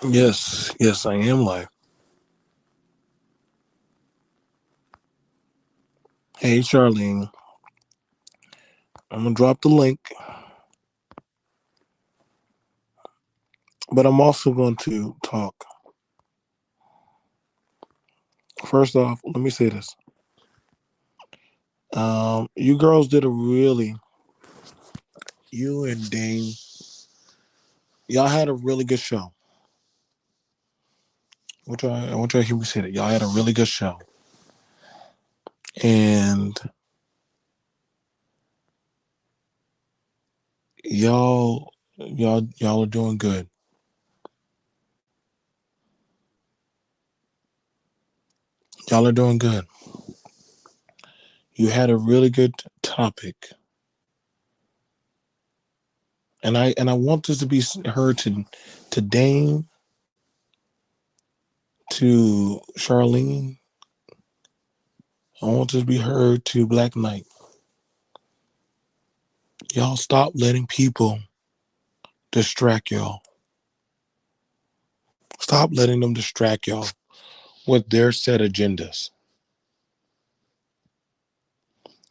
Yes, yes, I am live. Hey, Charlene, I'm gonna drop the link, but I'm also going to talk. First off, let me say this. You girls did a really, you and Dane, y'all had a really good show. I want you to hear me say that. Y'all had a really good show. And y'all are doing good. Y'all are doing good. You had a really good topic. And I want this to be heard to Dane, to Charlene. I want this to be heard to Black Knight. Y'all stop letting people distract y'all. Stop letting them distract y'all with their set agendas.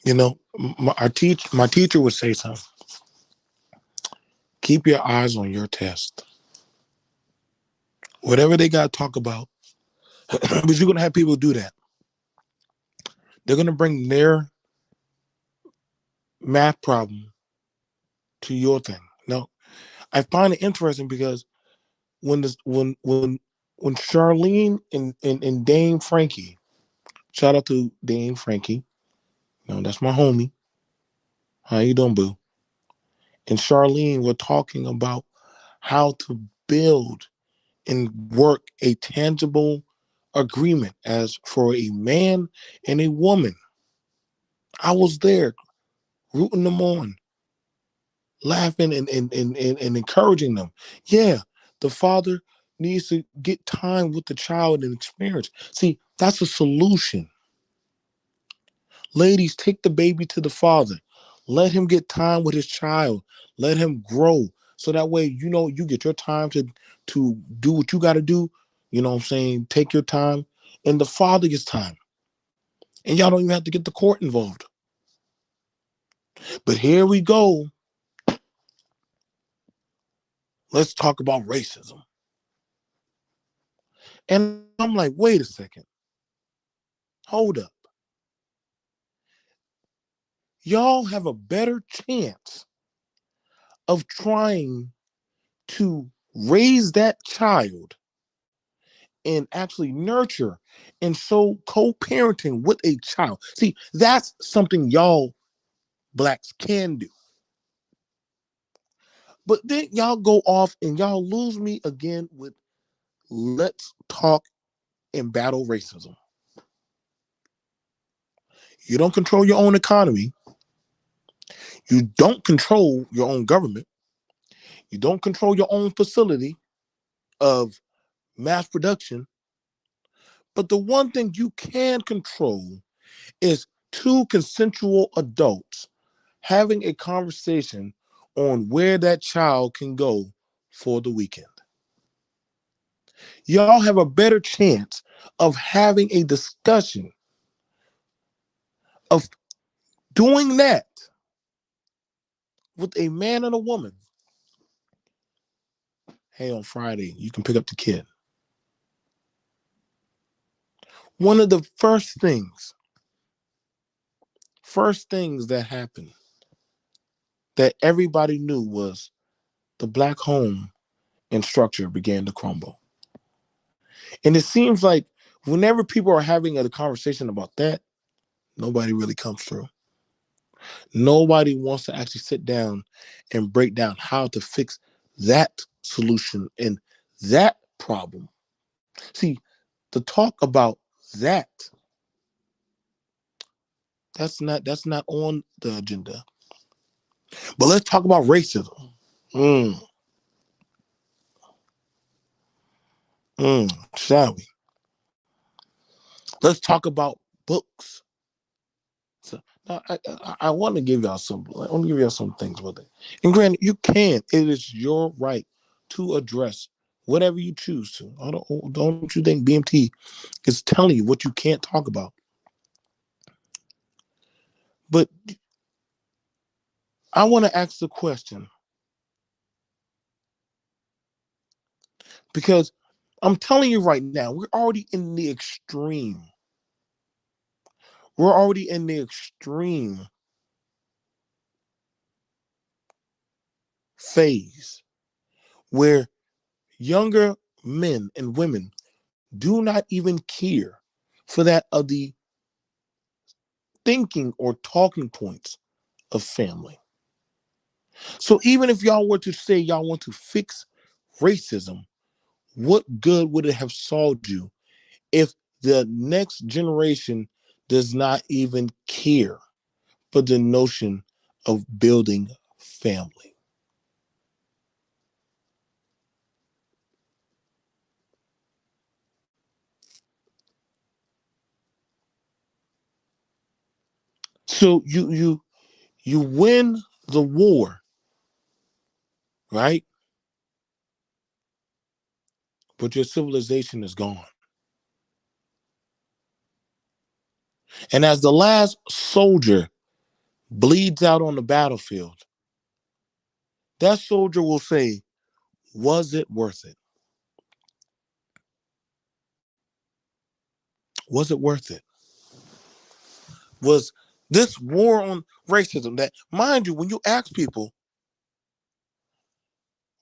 You know, my teacher would say something. Keep your eyes on your test. Whatever they got to talk about, but you're gonna have people do that. They're gonna bring their math problem to your thing. Now, I find it interesting because when Charlene and Dame Frankie, shout out to Dame Frankie, that's my homie. How you doing, boo? And Charlene were talking about how to build and work a tangible agreement as for a man and a woman. I was there rooting them on, laughing and encouraging them. Yeah, the father needs to get time with the child and experience. See, that's a solution. Ladies, take the baby to the father. Let him get time with his child. Let him grow. So that way, you get your time to do what you got to do. You know what I'm saying? Take your time. And the father gets time. And y'all don't even have to get the court involved. But here we go. Let's talk about racism. And I'm like, wait a second. Hold up. Y'all have a better chance of trying to raise that child and actually nurture and show co-parenting with a child. See, that's something y'all blacks can do. But then y'all go off and y'all lose me again with let's talk and battle racism. You don't control your own economy. You don't control your own government. You don't control your own facility of mass production. But the one thing you can control is two consensual adults having a conversation on where that child can go for the weekend. Y'all have a better chance of having a discussion of doing that with a man and a woman. Hey, on Friday, you can pick up the kid. One of the first things that happened that everybody knew was the black home and structure began to crumble. And it seems like whenever people are having a conversation about that, nobody really comes through. Nobody wants to actually sit down and break down how to fix that solution and that problem. See, to talk about that, that's not on the agenda. But let's talk about racism. Mm, shall we? Let's talk about books. So now I want to give y'all some. I want to give y'all some things with it. And granted, you can. It is your right to address whatever you choose to. Don't you think BMT is telling you what you can't talk about? But I want to ask the question because I'm telling you right now, we're already in the extreme. We're already in the extreme phase where younger men and women do not even care for that of the thinking or talking points of family. So even if y'all were to say y'all want to fix racism, what good would it have solved you if the next generation does not even care for the notion of building family? So you win the war, right? But your civilization is gone. And as the last soldier bleeds out on the battlefield, that soldier will say, was it worth it? Was it worth it? Was this war on racism that, mind you, when you ask people,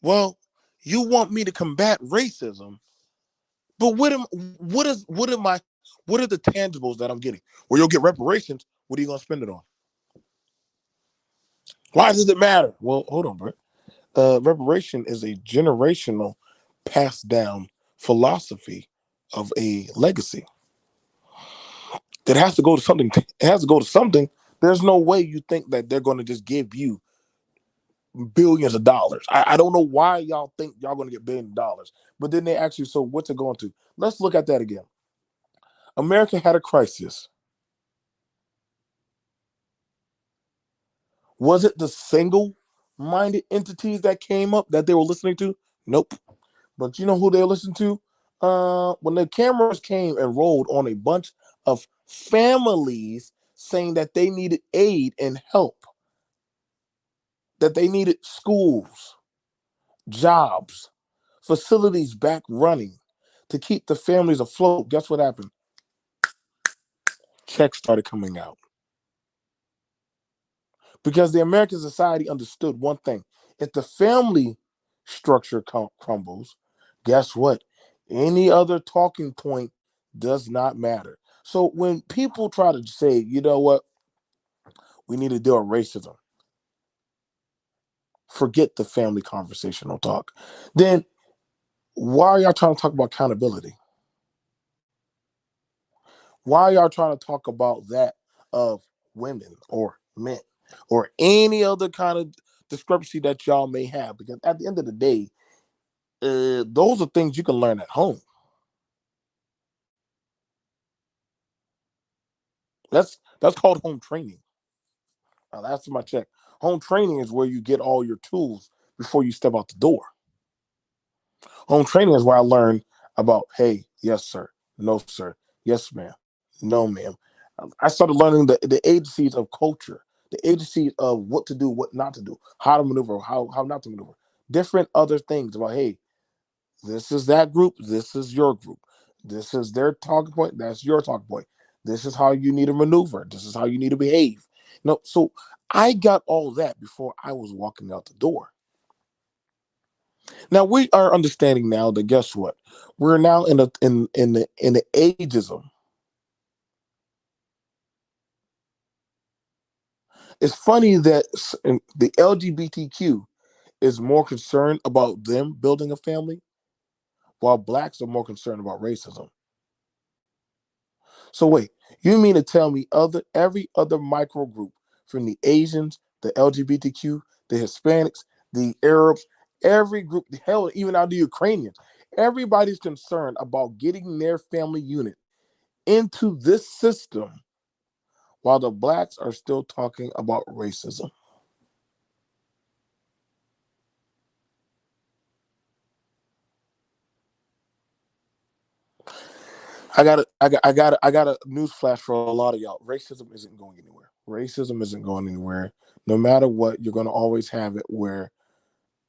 well, you want me to combat racism, but what are the tangibles that I'm getting? Well, you'll get reparations. What are you gonna spend it on? Why does it matter? Well, hold on, bro. Reparation is a generational passed down philosophy of a legacy that has to go to something. It has to go to something. There's no way you think that they're going to just give you billions of dollars. I don't know why y'all think y'all going to get billions of dollars, but then they actually, so what's it going to? Let's look at that again. America had a crisis. Was it the single minded entities that came up that they were listening to? Nope. But you know who they listened to? When the cameras came and rolled on a bunch of families saying that they needed aid and help, that they needed schools, jobs, facilities back running to keep the families afloat. Guess what happened? Checks started coming out because the American society understood one thing: if the family structure crumbles, guess what? Any other talking point does not matter. So when people try to say, you know what, we need to deal with racism, forget the family conversational talk. Then why are y'all trying to talk about accountability? Why are y'all trying to talk about that of women or men or any other kind of discrepancy that y'all may have? Because at the end of the day, those are things you can learn at home. That's called home training. That's my check. Home training is where you get all your tools before you step out the door. Home training is where I learned about, hey, yes, sir, no, sir, yes, ma'am, no, ma'am. I started learning the agencies of culture, the agencies of what to do, what not to do, how to maneuver, how not to maneuver, different other things about, hey, this is that group, this is your group, this is their talking point, that's your talking point. This is how you need to maneuver. This is how you need to behave. No, so I got all that before I was walking out the door. Now we are understanding now that guess what? We're now in the ageism. It's funny that the LGBTQ is more concerned about them building a family, while blacks are more concerned about racism. So wait, you mean to tell me every other micro group from the Asians, the LGBTQ, the Hispanics, the Arabs, every group, hell, even out the Ukrainians, everybody's concerned about getting their family unit into this system while the blacks are still talking about racism. I got a news flash for a lot of y'all. Racism isn't going anywhere. Racism isn't going anywhere. No matter what, you're going to always have it where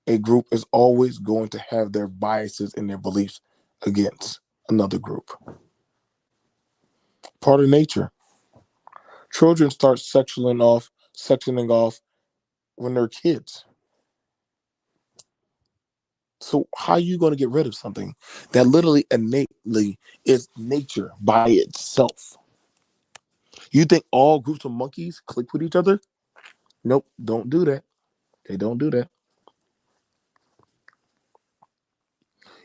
a group is always going to have their biases and their beliefs against another group. Part of nature. Children start sectioning off when they're kids. So how are you going to get rid of something that literally innately is nature by itself? You think all groups of monkeys click with each other? Nope, don't do that. They don't do that.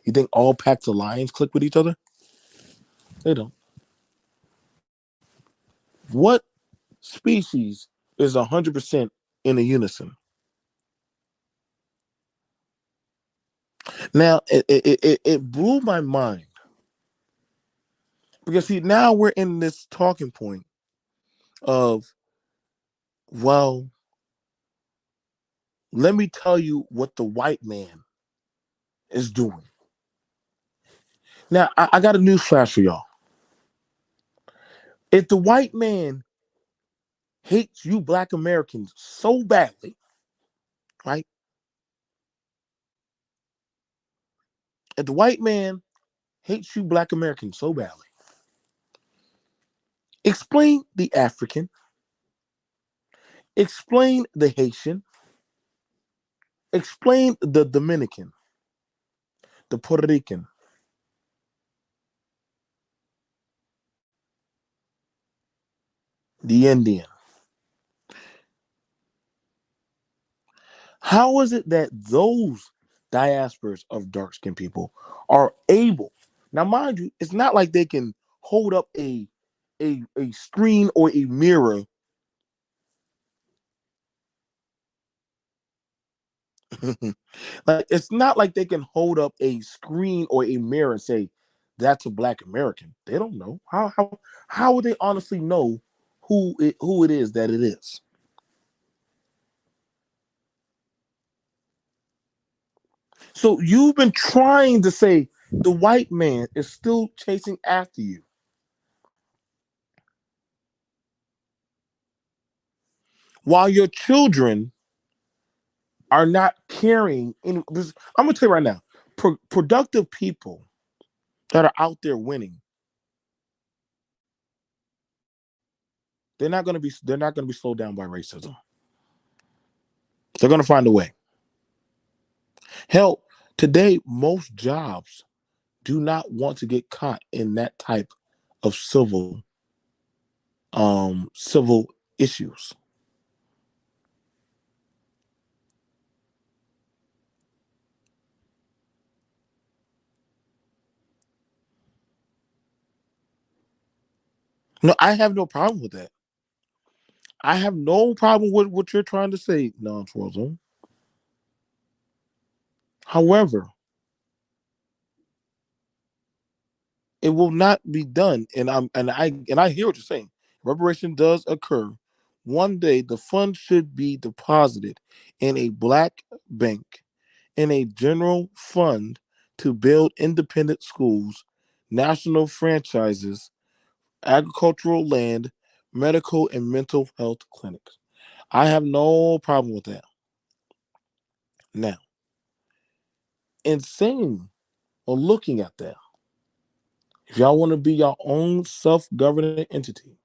You think all packs of lions click with each other? They don't. What species is 100% in a unison? Now, it blew my mind because, see, now we're in this talking point of, well, let me tell you what the white man is doing. Now, I got a news flash for y'all. If the white man hates you black Americans so badly, right? If the white man hates you black Americans so badly, explain the African, explain the Haitian, explain the Dominican, the Puerto Rican, the Indian. How is it that those diasporas of dark skinned people are able? Now, mind you, it's not like they can hold up a screen or a mirror. Like, it's not like they can hold up a screen or a mirror and say that's a black American. They don't know how would they honestly know who it is that it is. So you've been trying to say the white man is still chasing after you, while your children are not carrying any. I'm gonna tell you right now, productive people that are out there winning, they're not gonna be slowed down by racism. They're gonna find a way. Hell, today most jobs do not want to get caught in that type of civil issues. No, I have no problem with that. I have no problem with what you're trying to say, non Zone. However, it will not be done. And I hear what you're saying. Reparation does occur. One day the funds should be deposited in a black bank in a general fund to build independent schools, national franchises, agricultural land, medical and mental health clinics. I have no problem with that. Now, in saying or looking at that, if y'all want to be your own self-governing entity,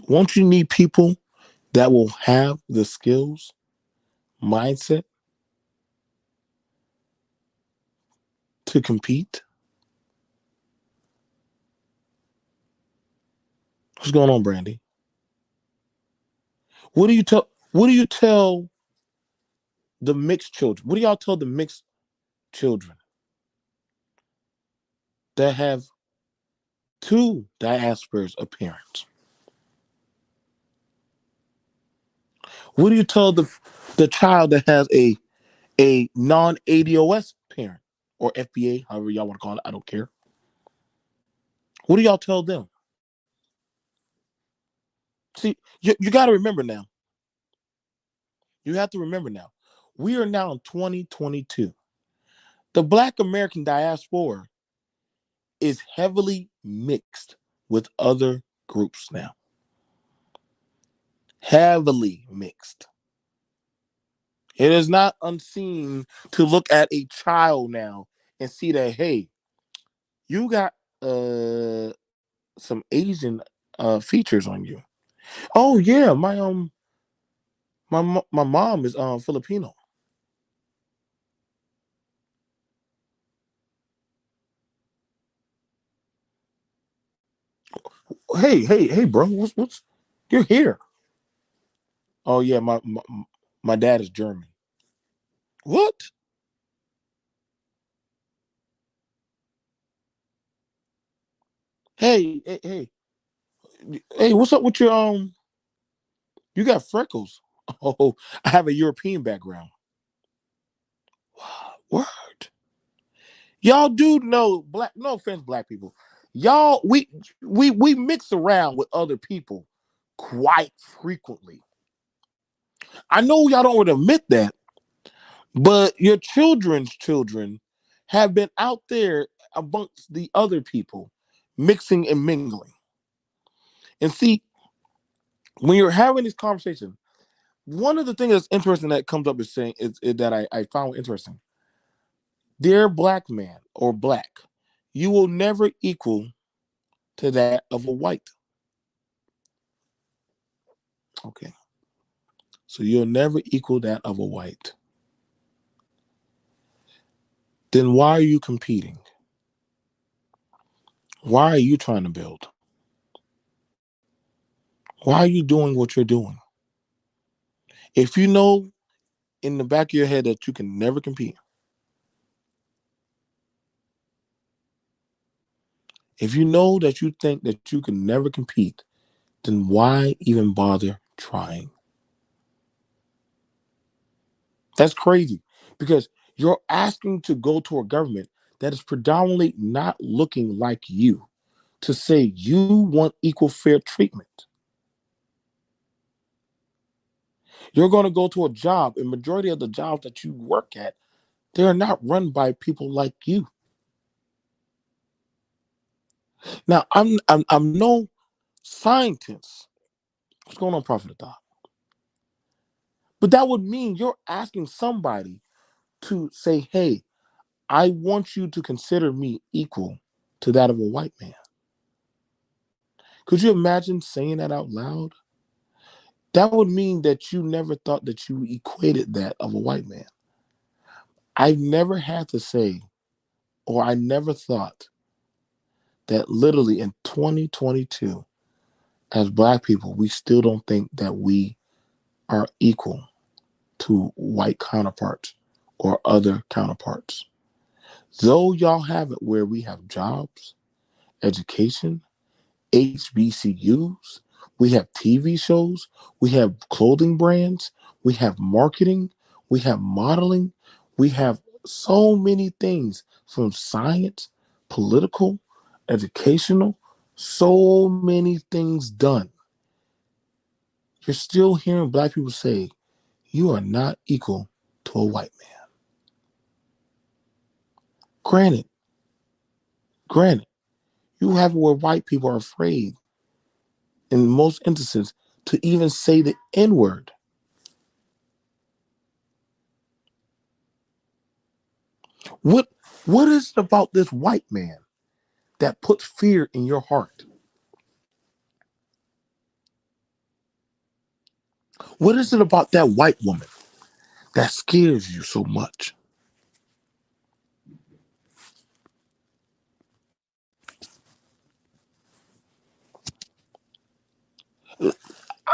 won't you need people that will have the skills, mindset to compete? What's going on, Brandy? What do you tell the mixed children? What do y'all tell the mixed children that have two diasporas of parents? What do you tell the child that has a non ADOS parent or FBA, however y'all want to call it? I don't care. What do y'all tell them? See, you got to remember now. You have to remember now. We are now in 2022. The Black American diaspora is heavily mixed with other groups now. Heavily mixed. It is not unseen to look at a child now and see that, hey, you got some Asian features on you. Oh yeah, my mom is Filipino. Hey, bro, what's you're here? Oh yeah, my dad is German. What? Hey, what's up with your You got freckles. Oh, I have a European background. Word. Y'all do know black. No offense, black people. Y'all, we mix around with other people quite frequently. I know y'all don't want to admit that, but your children's children have been out there amongst the other people, mixing and mingling. And see, when you're having this conversation, one of the things that's interesting that comes up is saying is that I found interesting. Dear black man or black, you will never equal to that of a white. Okay. So you'll never equal that of a white. Then why are you competing? Why are you trying to build? Why are you doing what you're doing? If you know in the back of your head that you can never compete, if you know that you think that you can never compete, then why even bother trying? That's crazy because you're asking to go to a government that is predominantly not looking like you to say you want equal fair treatment. You're going to go to a job, and majority of the jobs that you work at, they're not run by people like you. Now, I'm no scientist. What's going on, Prophet of Thought? But that would mean you're asking somebody to say, hey, I want you to consider me equal to that of a white man. Could you imagine saying that out loud? That would mean that you never thought that you equated that of a white man. I've never had to say, or I never thought that literally in 2022, as black people, we still don't think that we are equal to white counterparts or other counterparts. Though y'all have it where we have jobs, education, HBCUs, we have TV shows, we have clothing brands, we have marketing, we have modeling, we have so many things from science, political, educational, so many things done. You're still hearing black people say, you are not equal to a white man. Granted, granted, you have it where white people are afraid, in most instances, to even say the N word. What what is it about this white man that puts fear in your heart? What is it about that white woman that scares you so much?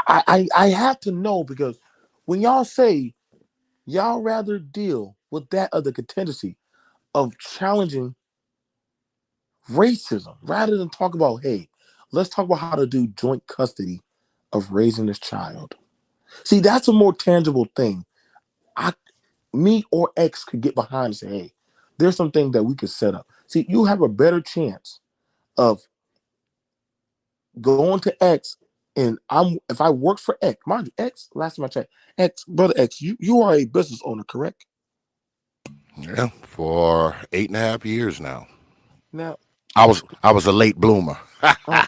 I have to know because when y'all say y'all rather deal with that other contingency of challenging racism rather than talk about, hey, let's talk about how to do joint custody of raising this child. See, that's a more tangible thing. I, me or X could get behind and say, hey, there's some things that we could set up. See, you have a better chance of going to X and I'm if I work for X, mind you, X, last time I checked, X, brother X, you are a business owner, correct? Yeah, for 8.5 years now. Now, I was a late bloomer. Uh,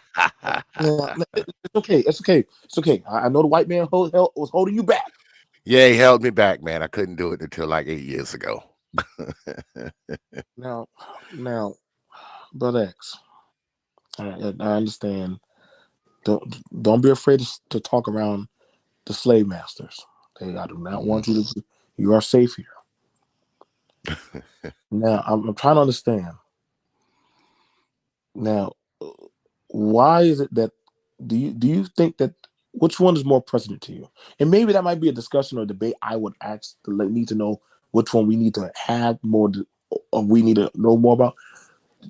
now, it's okay. It's okay. It's okay. I know the white man was holding you back. Yeah, he held me back, man. I couldn't do it until like 8 years ago. Now, now, brother X, I understand. Don't be afraid to talk around the slave masters. Okay, I do not Hmm. want you to. You are safe here. Now, I'm trying to understand. Now, why is it that do you think that which one is more present to you? And maybe that might be a discussion or debate. I would ask to need to know which one we need to have more, or we need to know more about.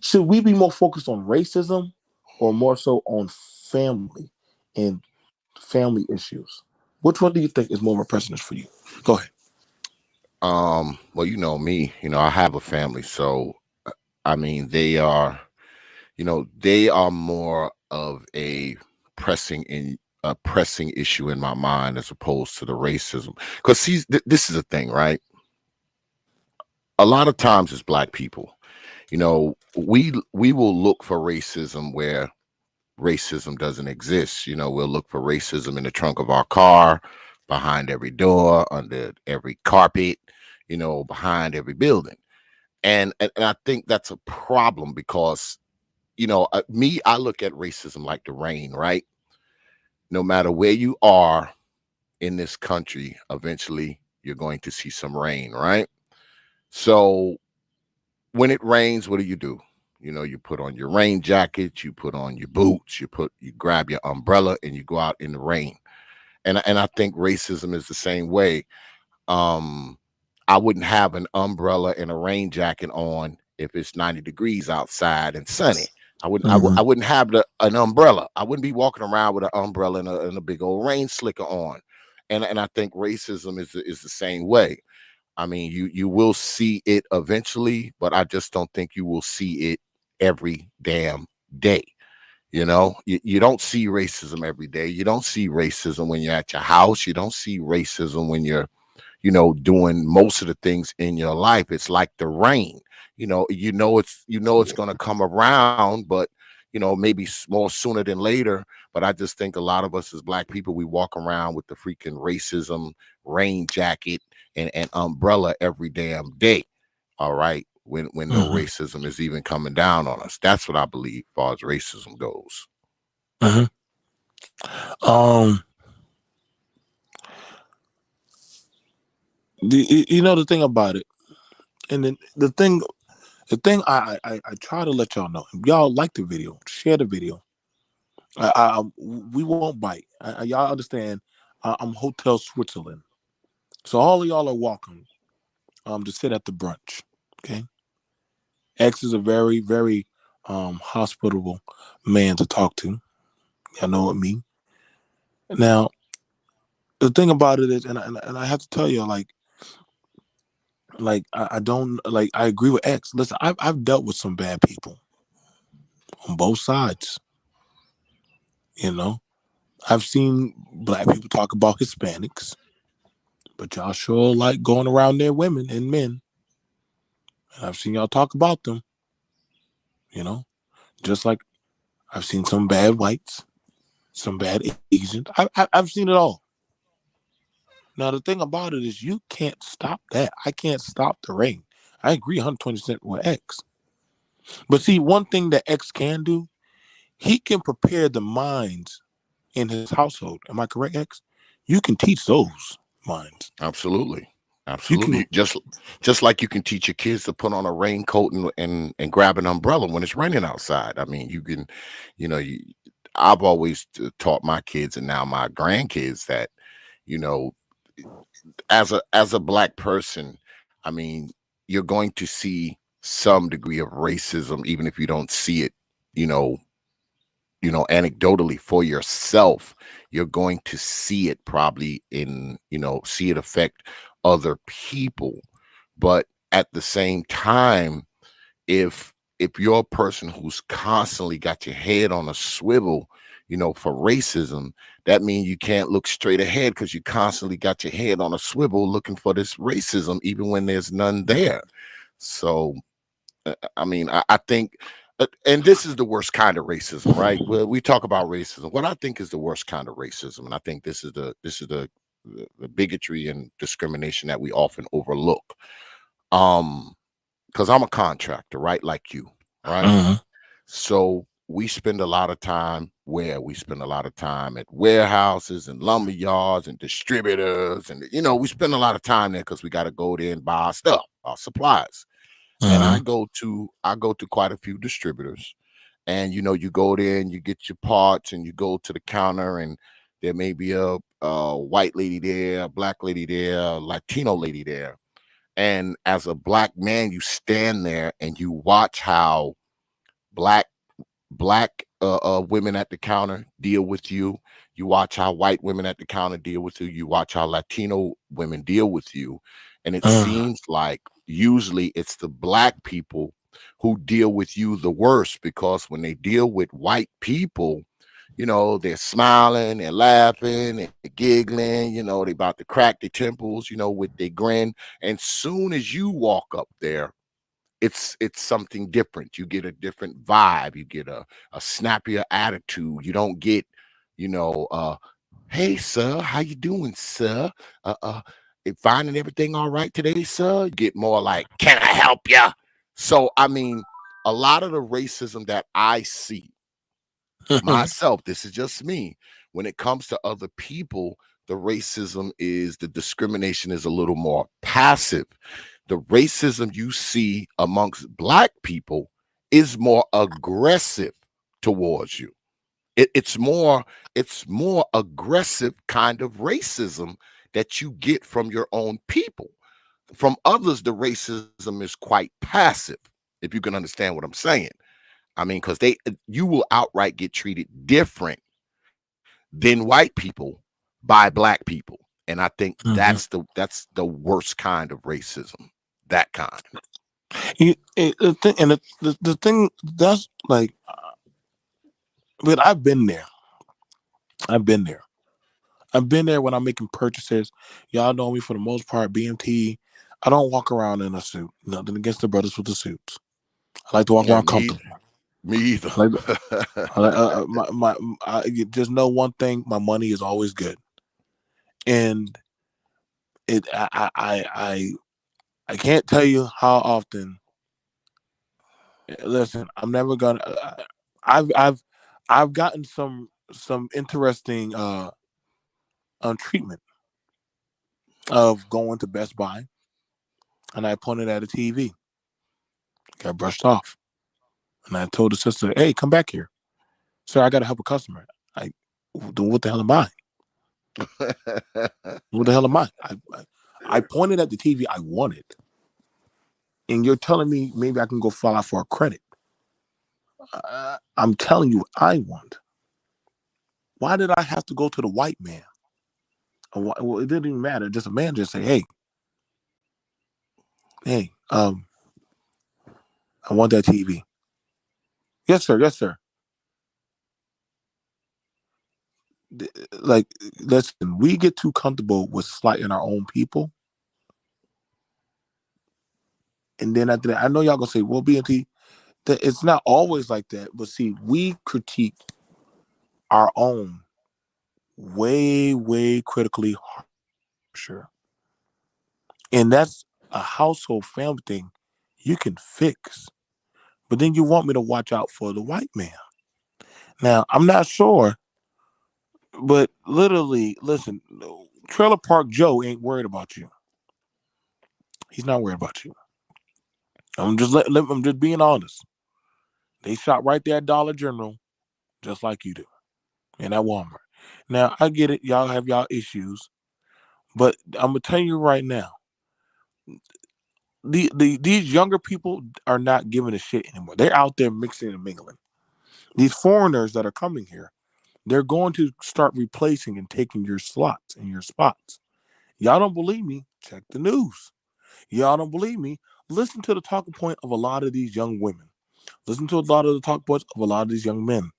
Should we be more focused on racism or more so on family and family issues? Which one do you think is more of a precedence for you? Go ahead. Well, you know me, I have a family, so I mean they are more of a pressing issue in my mind as opposed to the racism. Because see, this is the thing, right? A lot of times as black people, we will look for racism where racism doesn't exist. We'll look for racism in the trunk of our car, behind every door, under every carpet, behind every building. And I think that's a problem because, I look at racism like the rain, right? No matter where you are in this country, eventually you're going to see some rain, right? So when it rains, what do? You put on your rain jacket, you put on your boots, you grab your umbrella and you go out in the rain. And I think racism is the same way. Um, I wouldn't have an umbrella and a rain jacket on if it's 90 degrees outside and sunny. I wouldn't. Mm-hmm. I wouldn't have an umbrella. I wouldn't be walking around with an umbrella and a big old rain slicker on. And I think racism is the same way. I mean, you will see it eventually, but I just don't think you will see it every damn day. You don't see racism every day. You don't see racism when you're at your house. You don't see racism when you're doing most of the things in your life. It's like the rain. It's going to come around, but maybe more sooner than later. But I just think a lot of us as black people, we walk around with the freaking racism rain jacket and umbrella every damn day. All right. When no Mm-hmm. racism is even coming down on us. That's what I believe as far as racism goes. Mm-hmm. Um, the thing about it, and then the thing I try to let y'all know. If y'all like the video, share the video. We won't bite. Y'all understand? I'm Hotel Switzerland, so all of y'all are welcome. To sit at the brunch. Okay, X is a very very hospitable man to talk to. Y'all know what I mean. Now the thing about it is, and I have to tell you, I don't like. I agree with X. Listen, I've dealt with some bad people on both sides. You know, I've seen black people talk about Hispanics, but y'all sure like going around their women and men. And I've seen y'all talk about them. You know, just like I've seen some bad whites, some bad Asians. I've seen it all. Now the thing about it is, you can't stop that. I can't stop the rain. I agree 120% with X. But see, one thing that X can do, he can prepare the minds in his household. Am I correct, X? You can teach those minds. Absolutely. You can. Absolutely. Just like you can teach your kids to put on a raincoat and grab an umbrella when it's raining outside. I mean, you can, you know, you, I've always taught my kids and now my grandkids that, you know, as a black person, I mean, you're going to see some degree of racism, even if you don't see it, you know, anecdotally for yourself. You're going to see it probably see it affect other people. But at the same time, if you're a person who's constantly got your head on a swivel, for racism, that means you can't look straight ahead because you constantly got your head on a swivel looking for this racism, even when there's none there. So I mean, I think and this is the worst kind of racism, right? Well, we talk about racism. What I think is the worst kind of racism, and I think this is the bigotry and discrimination that we often overlook. Um, because I'm a contractor, right? Like you, right? Uh-huh. So we spend a lot of time where we spend a lot of time at warehouses and lumber yards and distributors, and we spend a lot of time there because we got to go there and buy our stuff, our supplies. And Uh-huh. I go to quite a few distributors, and you go there and you get your parts, and you go to the counter, and there may be a white lady there, a black lady there, a Latino lady there. And as a black man, you stand there and you watch how black women at the counter deal with you. You watch how white women at the counter deal with you. You watch how Latino women deal with you. And it Uh-huh. seems like usually it's the black people who deal with you the worst, because when they deal with white people, they're smiling, they're laughing, they're giggling, they about to crack their temples, with their grin. And soon as you walk up there, it's something different. You get a different vibe. You get a snappier attitude. You don't get, you know, uh, hey sir, how you doing, sir? Finding everything all right today, sir? You get more like, can I help you? So I mean, a lot of the racism that I see myself, this is just me, when it comes to other people, the discrimination is a little more passive. The racism you see amongst black people is more aggressive towards you. It's more aggressive kind of racism that you get from your own people. From others, the racism is quite passive, if you can understand what I'm saying. I mean, because you will outright get treated different than white people by black people. And I think Mhm. that's the worst kind of racism. That kind. The thing that's like, but I've been there. I've been there. I've been there when I'm making purchases. Y'all know me for the most part. BMT. I don't walk around in a suit. Nothing against the brothers with the suits. I like to walk Yeah, around me comfortable. me either. I like, I just know one thing. My money is always good, and it. I can't tell you how often. Listen, I'm never gonna. I've I've I've gotten some interesting treatment of going to Best Buy, and I pointed at a TV, got brushed off, and I told the sister, "Hey, come back here, sir. I got to help a customer." I, what the hell am I? What the hell am I? I pointed at the TV I wanted, and you're telling me maybe I can go file out for a credit. I'm telling you, I want. Why did I have to go to the white man? Well, it didn't even matter. Just a man just say, hey, I want that TV. Yes, sir. Yes, sir. Like, listen, we get too comfortable with slighting our own people, and then after that, I know y'all gonna say, "Well, BNT, that it's not always like that." But see, we critique our own way, way critically harsher, and that's a household family thing you can fix. But then you want me to watch out for the white man. Now, I'm not sure, but literally, listen, Trailer Park Joe ain't worried about you. He's not worried about you. I'm just being honest. They shop right there at Dollar General, just like you do, and at Walmart. Now I get it, y'all have y'all issues, but I'm gonna tell you right now, these younger people are not giving a shit anymore. They're out there mixing and mingling. These foreigners that are coming here, they're going to start replacing and taking your slots and your spots. Y'all don't believe me? Check the news. Y'all don't believe me? Listen to the talking point of a lot of these young women. Listen to a lot of the talk points of a lot of these young men.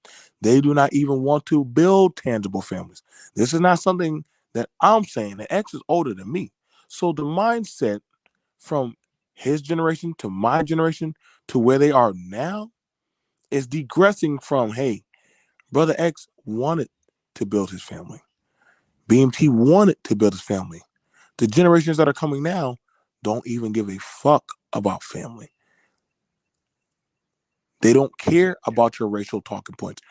They do not even want to build tangible families. This is not something that I'm saying. The X is older than me. So the mindset from his generation to my generation to where they are now It's digressing from, hey, Brother X wanted to build his family. BMT wanted to build his family. The generations that are coming now don't even give a fuck about family. They don't care about your racial talking points.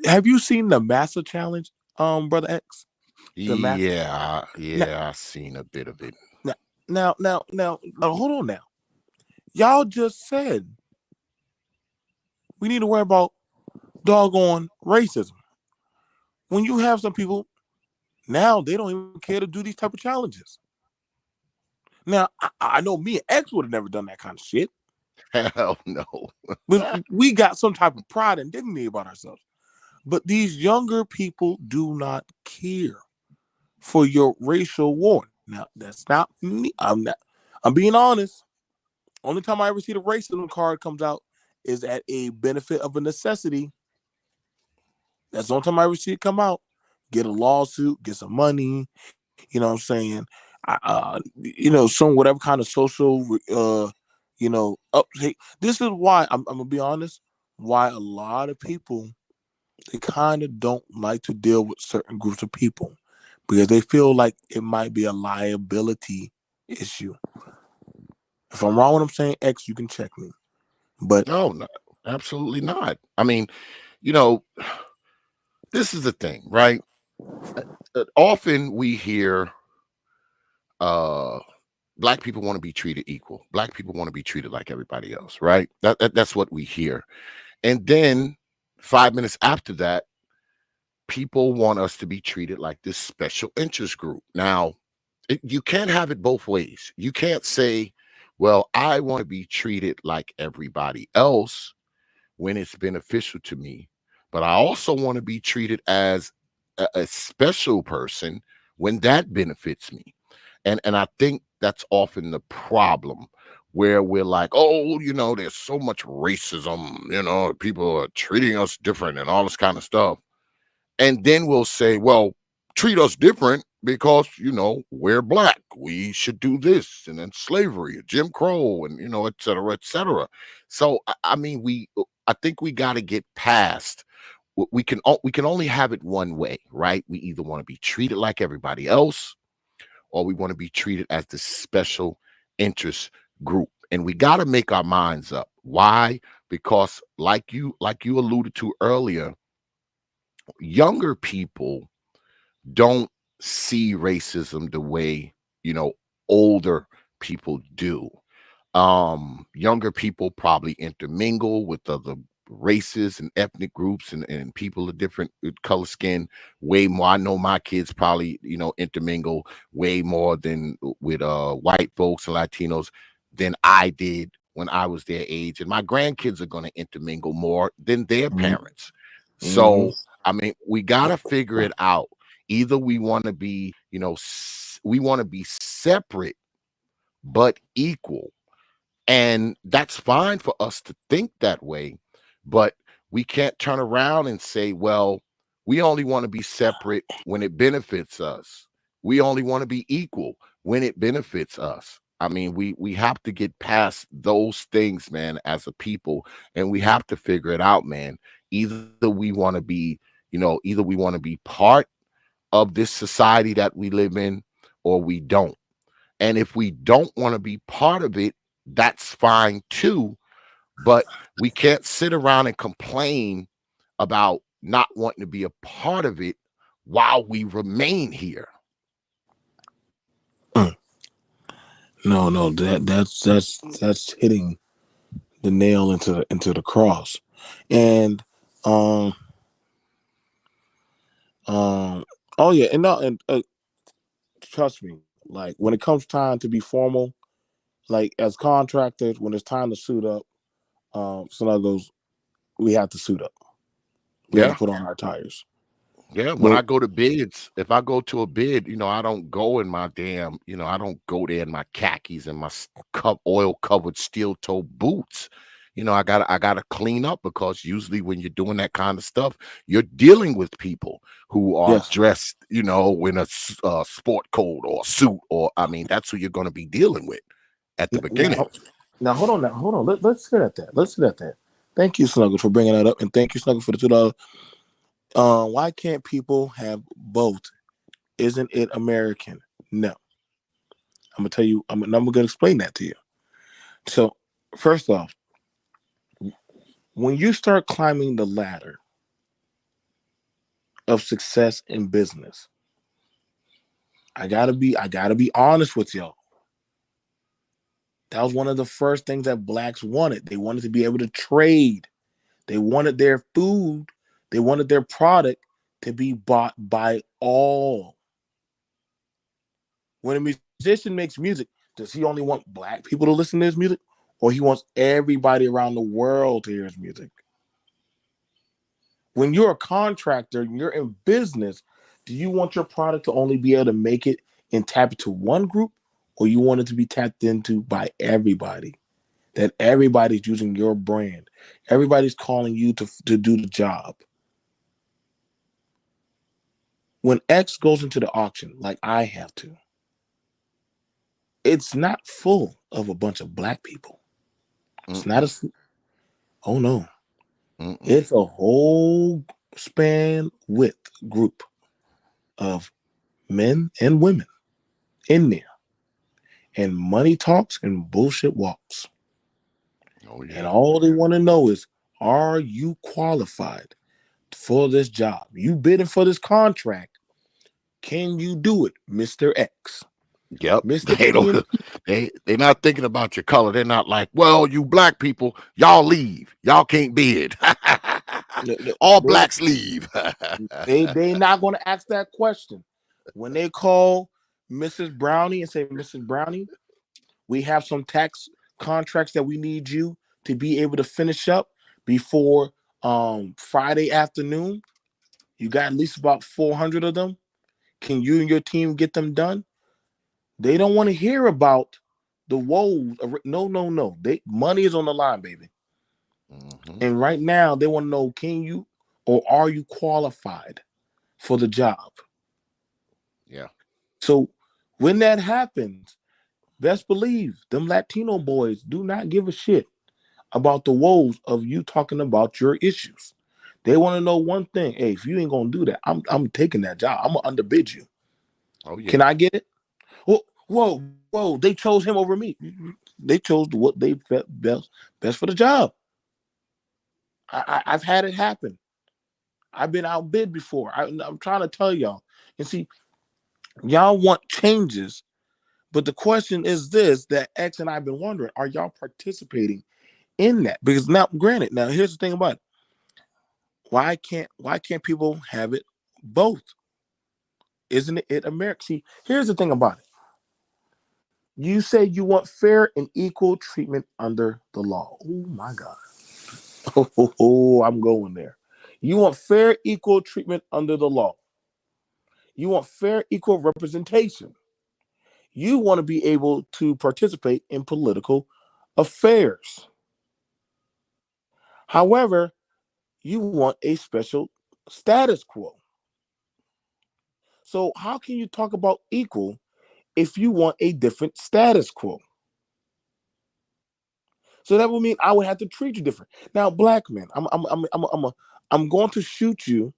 Have you seen the Massa Challenge, Brother X? The mass. Yeah, Now, yeah, I seen a bit of it. now, hold on now. Y'all just said we need to worry about doggone racism. When you have some people now, they don't even care to do these type of challenges. Now, I know me and X would have never done that kind of shit, Hell no. but we got some type of pride and dignity about ourselves. But these younger people do not care for your racial war. Now, that's not me. I'm being honest. Only time I ever see the racism card comes out is at a benefit of a necessity. That's the only time I ever see it come out. Get a lawsuit, get some money. You know what I'm saying? Some whatever kind of social, uptake. This is why I'm gonna be honest. Why a lot of people they kind of don't like to deal with certain groups of people because they feel like it might be a liability issue. If I'm wrong, what I'm saying, X, you can check me. But No, absolutely not. I mean, you know, this is the thing, right? Often we hear black people want to be treated equal. Black people want to be treated like everybody else, right? That's what we hear. And then 5 minutes after that, people want us to be treated like this special interest group. Now, you can't have it both ways. You can't say, well, I want to be treated like everybody else when it's beneficial to me, but I also want to be treated as a special person when that benefits me. And I think that's often the problem where we're like, oh, there's so much racism, people are treating us different and all this kind of stuff. And then we'll say, well, treat us different because, we're black. We should do this. And then slavery, Jim Crow, and, et cetera, et cetera. So, I mean, I think we got to get past. We can only have it one way, right? We either want to be treated like everybody else or we want to be treated as the special interest group. And we got to make our minds up. Why? Because like you alluded to earlier, younger people don't see racism the way, older people do. Younger people probably intermingle with other races and ethnic groups and people of different color skin way more. I know my kids probably, intermingle way more than with white folks and Latinos than I did when I was their age. And my grandkids are going to intermingle more than their parents. So, I mean, we got to figure it out. Either we want to be, we want to be separate but equal. And that's fine for us to think that way, but we can't turn around and say, well, we only want to be separate when it benefits us. We only want to be equal when it benefits us. I mean, we have to get past those things, man, as a people, and we have to figure it out, man. Either we want to be, either we want to be part of this society that we live in or we don't. And if we don't want to be part of it, that's fine too. But we can't sit around and complain about not wanting to be a part of it while we remain here. No, that's hitting the nail into the cross. And oh yeah, and no, and trust me, like when it comes time to be formal, like as contractors, when it's time to suit up, Snugglers, we have to suit up. We have to Yeah. put on our tires. Yeah. When Well, I go to bids, if I go to a bid, I don't go in my damn, I don't go there in my khakis and my oil covered steel toe boots. I gotta clean up because usually when you're doing that kind of stuff, you're dealing with people who are yes. dressed, in a sport coat or suit, or I mean, that's who you're going to be dealing with at the beginning. Now hold on. Let's get at that. Thank you, Snuggle, for bringing that up, and thank you, Snuggle, for the $2. Why can't people have both? Isn't it American? No, I'm gonna tell you. I'm gonna explain that to you. So, first off, when you start climbing the ladder of success in business, I gotta be honest with y'all. That was one of the first things that blacks wanted. They wanted to be able to trade. They wanted their food. They wanted their product to be bought by all. When a musician makes music, does he only want black people to listen to his music? Or he wants everybody around the world to hear his music? When you're a contractor and you're in business, do you want your product to only be able to make it and tap into one group? Or you want it to be tapped into by everybody? That everybody's using your brand. Everybody's calling you to do the job. When X goes into the auction, like I have to, it's not full of a bunch of black people. It's not Mm-mm, a, oh no, mm-mm. it's a whole span width group of men and women in there. And money talks and bullshit walks. Oh And yeah. all they want to know is, are you qualified for this job? You bidding for this contract. Can you do it, Mr. X? Yep. Mr. They don't. PNP? They're not thinking about your color. They're not like, well, you black people, y'all leave. Y'all can't bid. All They blacks leave. they not going to ask that question. When they call Mrs. Brownie and say, Mrs. Brownie, we have some tax contracts that we need you to be able to finish up before Friday afternoon. You got at least about 400 of them. Can you and your team get them done? They don't want to hear about the woes. No, no, no. They money is on the line, baby. Hmm. And right now they want to know, can you or are you qualified for the job? Yeah. So when that happens, best believe them Latino boys do not give a shit about the woes of you talking about your issues. They want to know one thing. Hey, if you ain't gonna do that, I'm taking that job. I'm gonna underbid you. Oh yeah. Can I get it? Whoa, whoa, whoa! They chose him over me. They chose what they felt best for the job. I've had it happen. I've been outbid before. I'm trying to tell y'all. And see, y'all want changes, but the question is this: that X and I've been wondering: are y'all participating in that? Because now, granted, now here's the thing about it. Why can't people have it both? Isn't it America? See, here's the thing about it. You say you want fair and equal treatment under the law. Oh my God. Oh, I'm going there. You want fair, equal treatment under the law. You want fair, equal representation. You want to be able to participate in political affairs. However, you want a special status quo. So, how can you talk about equal if you want a different status quo? So that would mean I would have to treat you different. Now, black men, I'm going to shoot you.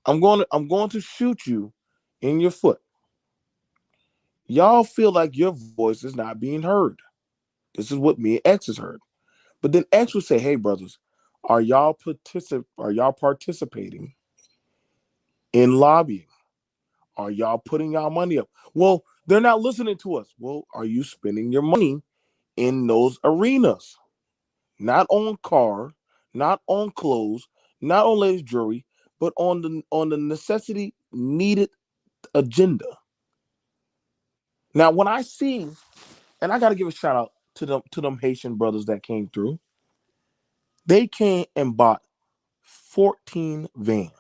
I'm going to shoot you in your foot. Y'all feel like your voice is not being heard. This is what me and X has heard. But then X would say, "Hey, brothers, are y'all participating in lobbying? Are y'all putting y'all money up? Well, they're not listening to us. Well, are you spending your money in those arenas? Not on car, not on clothes, not on ladies' jewelry, but on the necessity needed agenda." Now, when I see, and I got to give a shout out to them Haitian brothers that came through. They came and bought 14 vans,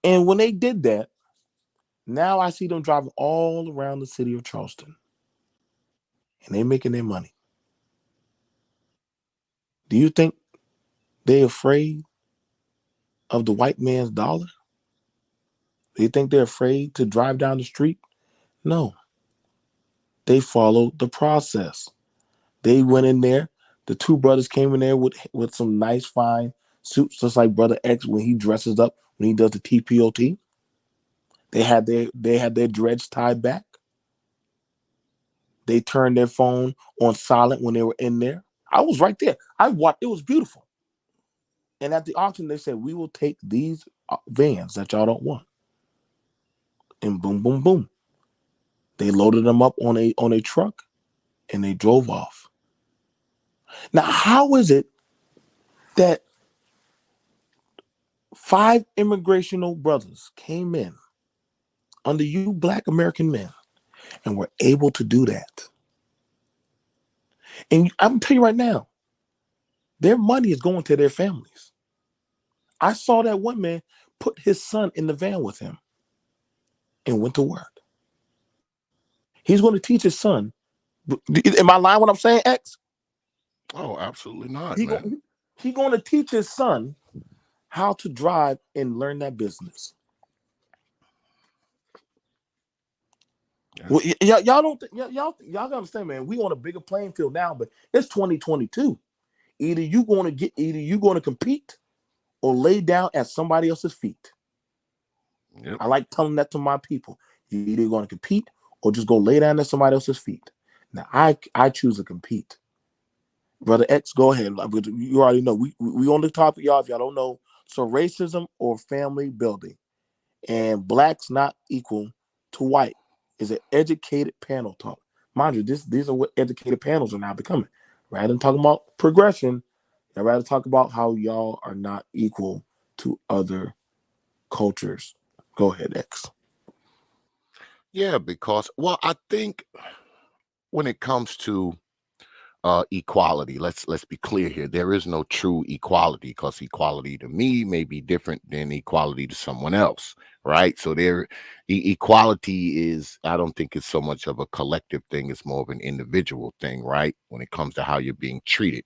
and when they did that, now I see them driving all around the city of Charleston, and they making their money. Do you think they afraid of the white man's dollar? Do you think they're afraid to drive down the street? No, they follow the process. They went in there. The two brothers came in there with some nice fine suits, just like Brother X when he dresses up when he does the TPOT. They had their dreads tied back. They turned their phone on silent when they were in there. I was right there. I watched. It was beautiful. And at the auction, they said, "We will take these vans that y'all don't want." And boom, boom, boom. They loaded them up on a truck and they drove off. Now, how is it that five immigrational brothers came in under you black American men and were able to do that? And I'm gonna tell you right now, their money is going to their families. I saw that one man put his son in the van with him and went to work. He's going to teach his son. Am I lying when I'm saying X? Oh, absolutely not, He man. going he going to teach his son how to drive and learn that business. Yeah. Well, y'all don't y'all gotta understand, man. We on a bigger playing field now, but it's 2022. Either you going to compete or lay down at somebody else's feet. Yep. I like telling that to my people. You're either going to compete or just go lay down at somebody else's feet. Now I choose to compete. Brother X, go ahead. You already know we on the topic, y'all. If y'all don't know, so racism or family building, and blacks not equal to white is an educated panel talk. Mind you, these are what educated panels are now becoming. Rather than talking about progression, I'd rather talk about how y'all are not equal to other cultures. Go ahead, X. Yeah, because well, I think when it comes to equality, let's be clear here. There is no true equality because equality to me may be different than equality to someone else, right? So equality is, I don't think it's so much of a collective thing, it's more of an individual thing, right? When it comes to how you're being treated.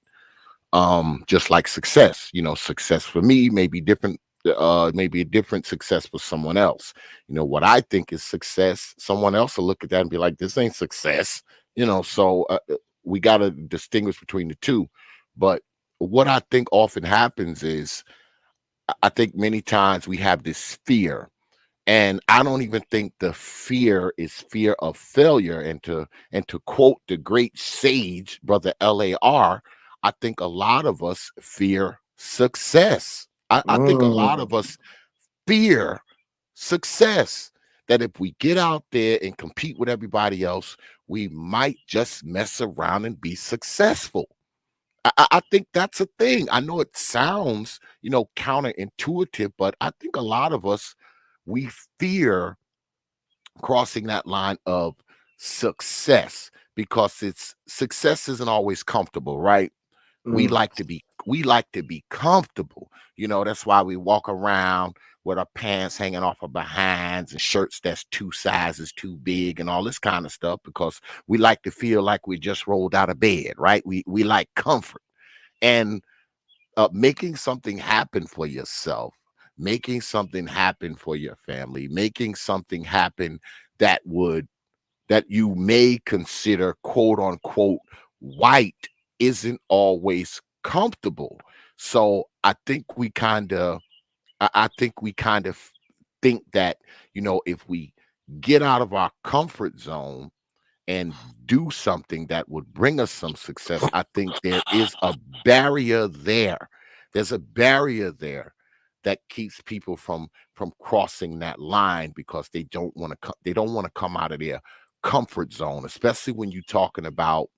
Just like success, success for me may be different, maybe a different success for someone else. What I think is success, someone else will look at that and be like, this ain't success. So we got to distinguish between the two. But what I think often happens is, I think many times we have this fear, and I don't even think the fear is fear of failure. And to quote the great sage, Brother LAR, I think a lot of us fear success. I think a lot Mm. of us fear success. That if we get out there and compete with everybody else, we might just mess around and be successful. I think that's a thing. I know it sounds, counterintuitive, but I think a lot of us, we fear crossing that line of success because it's success isn't always comfortable, right? we Mm. like to be we like to be comfortable. That's why we walk around with our pants hanging off our behinds and shirts that's two sizes too big and all this kind of stuff, because we like to feel like we just rolled out of bed, right? We like comfort. And making something happen for yourself, making something happen for your family, making something happen that you may consider quote unquote white isn't always comfortable. So I think we kind of think that, if we get out of our comfort zone and do something that would bring us some success, I think there is a barrier there. There's a barrier there that keeps people from crossing that line, because they don't want to come out of their comfort zone, especially when you're talking about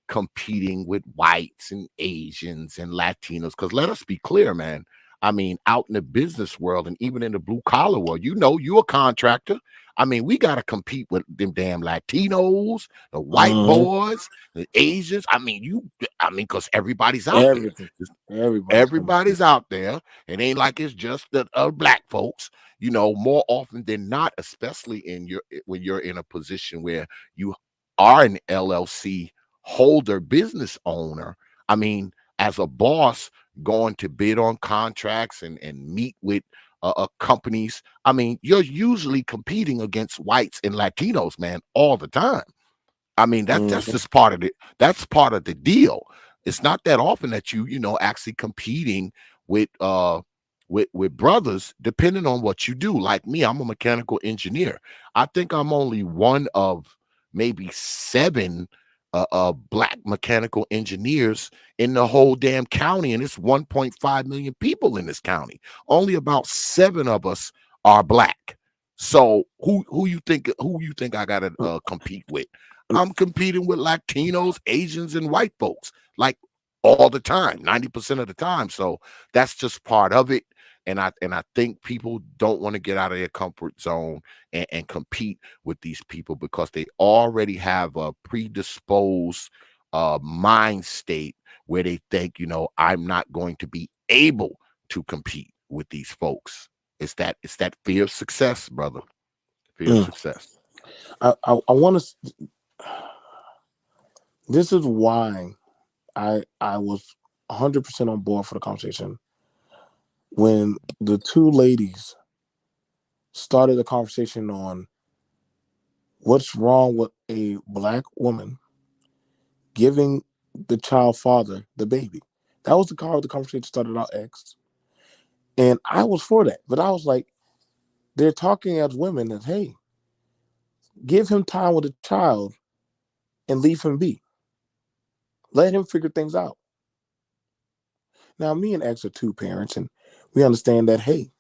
competing with whites and Asians and Latinos. Because let us be clear, man. I mean, out in the business world and even in the blue collar world, you're a contractor. I mean, we got to compete with them damn Latinos, the white Mhm. boys, the Asians. Because everybody's out there. Everything. Everybody's coming. Everybody's out there. It ain't like it's just the black folks. More often than not, especially when you're in a position where you are an LLC holder, business owner. I mean, as a boss, going to bid on contracts and meet with companies. I mean, you're usually competing against whites and Latinos, man, all the time. I mean, that's Mhm. just part of it. That's part of the deal. It's not that often that you know actually competing with with brothers, depending on what you do. Like me, I'm a mechanical engineer. I think I'm only one of maybe seven black mechanical engineers in the whole damn county, and it's 1.5 million people in this county. Only about seven of us are black. So who you think I gotta compete with? I'm competing with Latinos, Asians, and white folks like all the time, 90% of the time. So that's just part of it. And I think people don't want to get out of their comfort zone and compete with these people because they already have a predisposed mind state where they think, I'm not going to be able to compete with these folks. It's that fear of success, brother. Fear of Mm. success. I want to. This is why I was 100% on board for the conversation when the two ladies started the conversation on what's wrong with a black woman giving the child father the baby. That was the conversation started out X, and I was for that, but I was like, they're talking as women that hey, give him time with a child and leave him be. Let him figure things out. Now, me and X are two parents, and we understand that hey,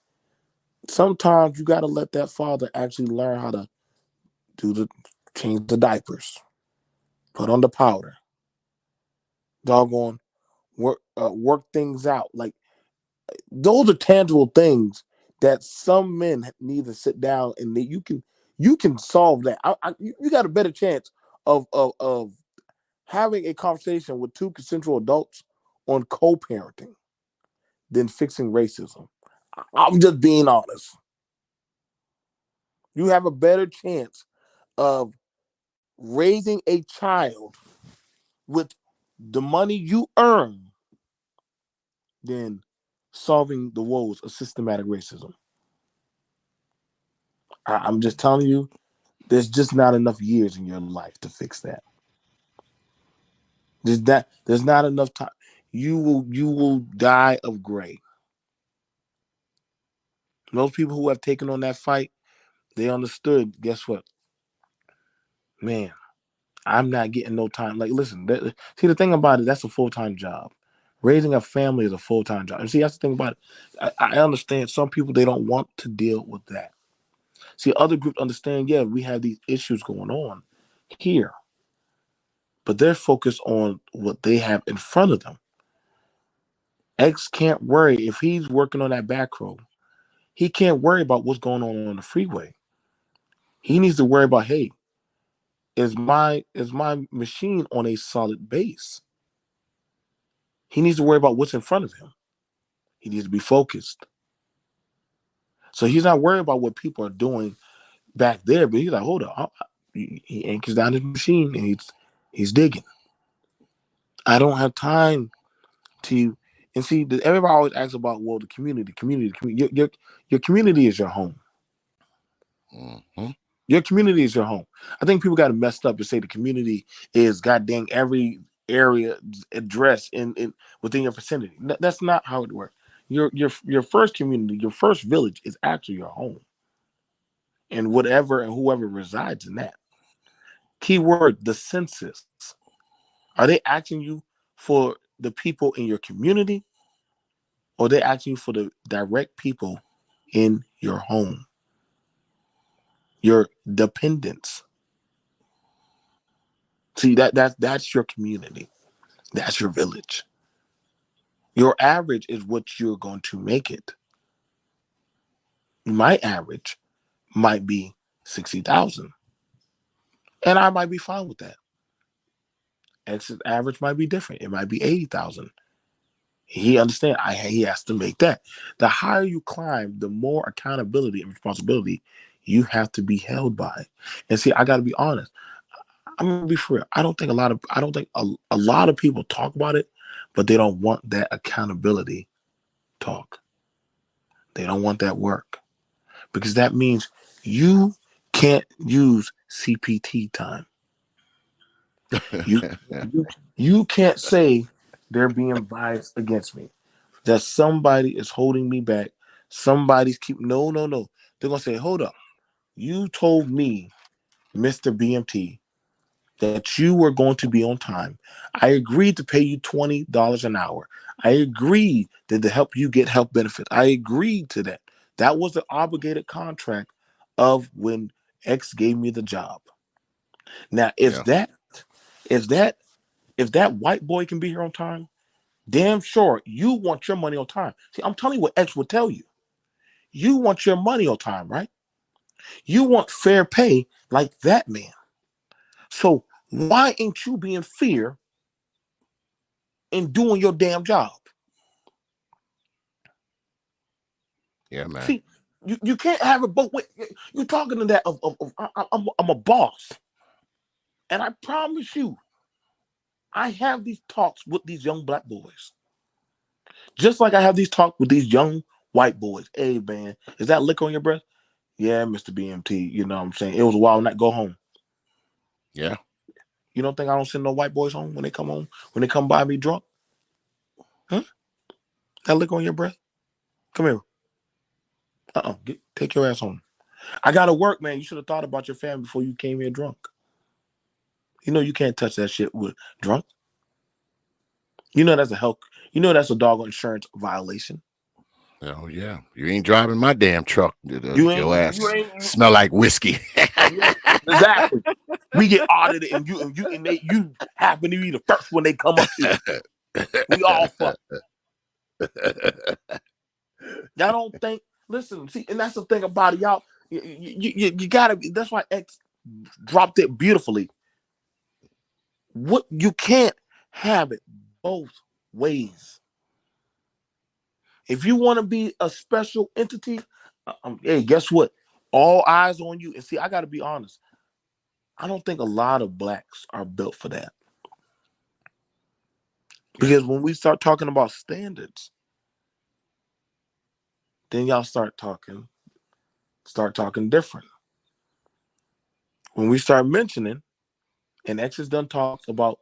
sometimes you got to let that father actually learn how to do the change the diapers, put on the powder, doggone work things out. Like those are tangible things that some men need to sit down and you can solve that. You got a better chance of having a conversation with two consensual adults on co-parenting than fixing racism. I'm just being honest. You have a better chance of raising a child with the money you earn than solving the woes of systematic racism. I'm just telling you, there's just not enough years in your life to fix that. There's not enough time. You will die of gray. Most people who have taken on that fight, they understood. Guess what, man? I'm not getting no time. Like, listen, see the thing about it, that's a full time job. Raising a family is a full time job. And see, that's the thing about it. I understand some people they don't want to deal with that. See, other groups understand. Yeah, we have these issues going on here, but they're focused on what they have in front of them. X can't worry if he's working on that back road. He can't worry about what's going on the freeway. He needs to worry about, hey, is my machine on a solid base? He needs to worry about what's in front of him. He needs to be focused. So he's not worried about what people are doing back there, but he's like, hold up. He anchors down his machine and he's digging. I don't have time to and see everybody always asks about well the community. Your community is your home. Mhm. Your community is your home. I think people got it messed up and say the community is goddamn every area address in within your vicinity. That's not how it works. Your first community, your first village is actually your home, and whatever and whoever resides in that. Keyword: the census. Are they asking you for the people in your community, or are they asking you for the direct people in your home, your dependents? See that's your community. That's your village. Your average is what you're going to make it. My average might be 60,000, and I might be fine with that. X's average might be different. It might be 80,000. He understand. He has to make that. The higher you climb, the more accountability and responsibility you have to be held by. And see, I got to be honest. I'm gonna be for real. I don't think a lot of people talk about it, but they don't want that accountability talk. They don't want that work because that means you can't use CPT time. You you can't say they're being biased against me. That somebody is holding me back. Somebody's keep no. They're gonna say, hold up. You told me, Mr. BMT, that you were going to be on time. I agreed to pay you $20 an hour. I agreed to help you get health benefits. I agreed to that. That was the obligated contract of when X gave me the job. Now, Yeah. if that if that white boy can be here on time, damn sure you want your money on time. See, I'm telling you what X would tell you. You want your money on time, right? You want fair pay like that man. So why ain't you being fair in doing your damn job? Yeah, man. See, you can't have it both ways. You're talking to that of I'm a boss, and I promise you, I have these talks with these young black boys, just like I have these talks with these young white boys. Hey man, is that liquor on your breath? Yeah, Mr. BMT. You know what I'm saying? It was a while not go home. Yeah. You don't think I don't send no white boys home when they come home when they come by me drunk? Huh? That liquor on your breath? Come here. Take your ass home. I gotta work, man. You should have thought about your family before you came here drunk. You know you can't touch that shit with drunk. You know that's a health. You know that's a dog insurance violation. Oh yeah. You ain't driving my damn truck. You Your ain't. You ass ain't. smell like whiskey. You ain't exactly. We get audited, and you happen to be the first one they come up to. We all fuck. Y'all don't think. Listen, see, and that's the thing about it, y'all. You gotta be. That's why X dropped it beautifully. What you can't have it both ways. If you want to be a special entity, hey, guess what? All eyes on you. And see, I got to be honest. I don't think a lot of blacks are built for that. Yeah. Because when we start talking about standards, then y'all start talking different. When we start mentioning, and X has done talks about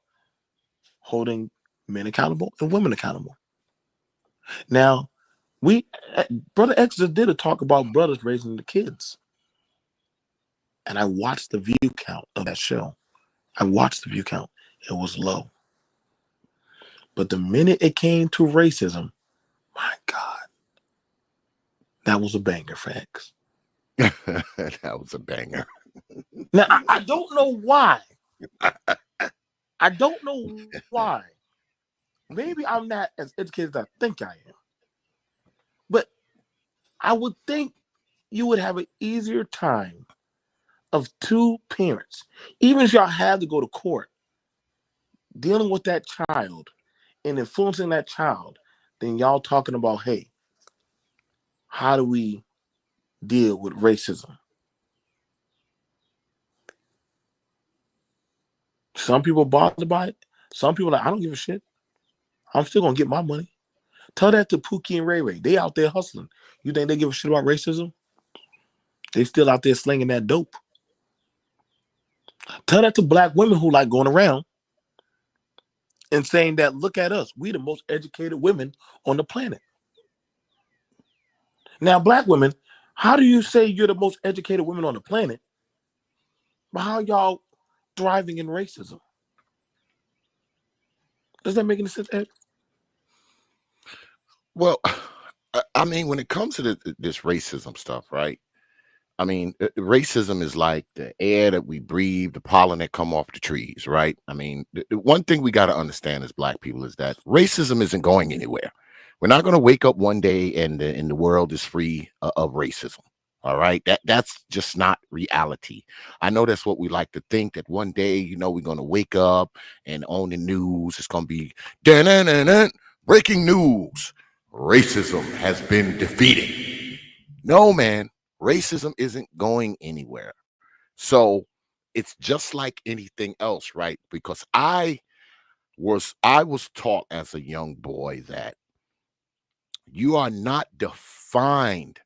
holding men accountable and women accountable. Now, we Brother X just did a talk about brothers raising the kids, and I watched the view count of that show. I watched the view count; it was low. But the minute it came to racism, my God, that was a banger for X. That was a banger. Now I don't know why. I don't know why. Maybe I'm not as educated as I think I am. But I would think you would have an easier time of two parents, even if y'all had to go to court, dealing with that child and influencing that child, than y'all talking about, hey, how do we deal with racism? Some people bothered by it. Some people like, I don't give a shit. I'm still gonna get my money. Tell that to Pookie and Ray Ray. They out there hustling. You think they give a shit about racism? They still out there slinging that dope. Tell that to black women who like going around and saying that, look at us, we the most educated women on the planet. Now, black women, how do you say you're the most educated women on the planet, but how y'all thriving in racism? Does that make any sense, Ed? Well, I mean, when it comes to this racism stuff, right? I mean, racism is like the air that we breathe, the pollen that come off the trees, right? I mean, the one thing we got to understand as black people is that racism isn't going anywhere. We're not going to wake up one day and the world is free of racism. All right, that's just not reality. I know that's what we like to think, that one day, we're going to wake up and on the news it's going to be dun, breaking news: racism has been defeated. No, man, racism isn't going anywhere. So it's just like anything else, right? Because I was taught as a young boy that you are not defined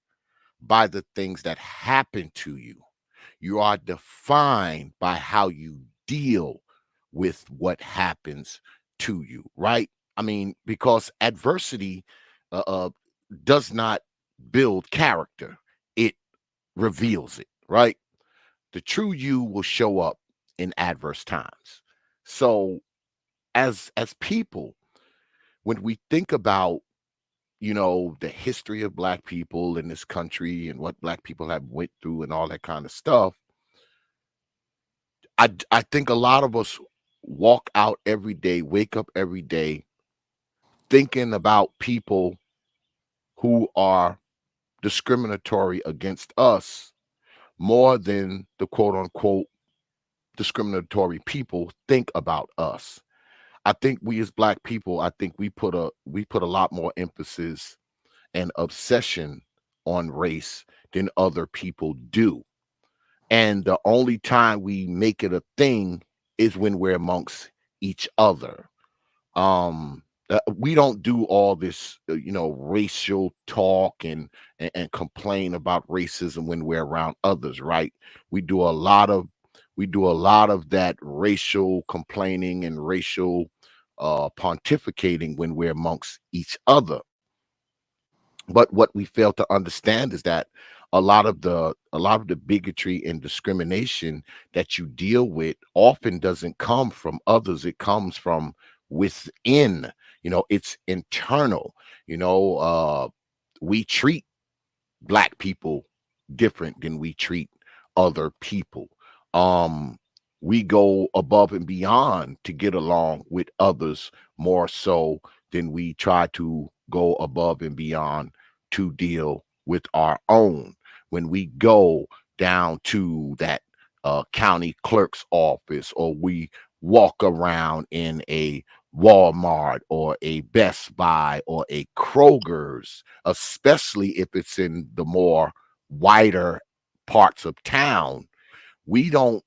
by the things that happen to you. You are defined by how you deal with what happens to you, right? I mean, because adversity uh, uh, does not build character, it reveals it, right? The true you will show up in adverse times. So, as people, when we think about, the history of black people in this country and what black people have went through and all that kind of stuff, I think a lot of us walk out every day, wake up every day thinking about people who are discriminatory against us more than the quote unquote discriminatory people think about us. I think we as black people, I think we put a lot more emphasis and obsession on race than other people do. And the only time we make it a thing is when we're amongst each other. We don't do all this, racial talk and complain about racism when we're around others, right? We do a lot of that racial complaining and racial pontificating when we're amongst each other. But what we fail to understand is that a lot of the bigotry and discrimination that you deal with often doesn't come from others. It comes from within. It's internal. We treat black people different than we treat other people. Um, we go above and beyond to get along with others more so than we try to go above and beyond to deal with our own. When we go down to that county clerk's office, or we walk around in a Walmart or a Best Buy or a Kroger's, especially if it's in the more wider parts of town, we don't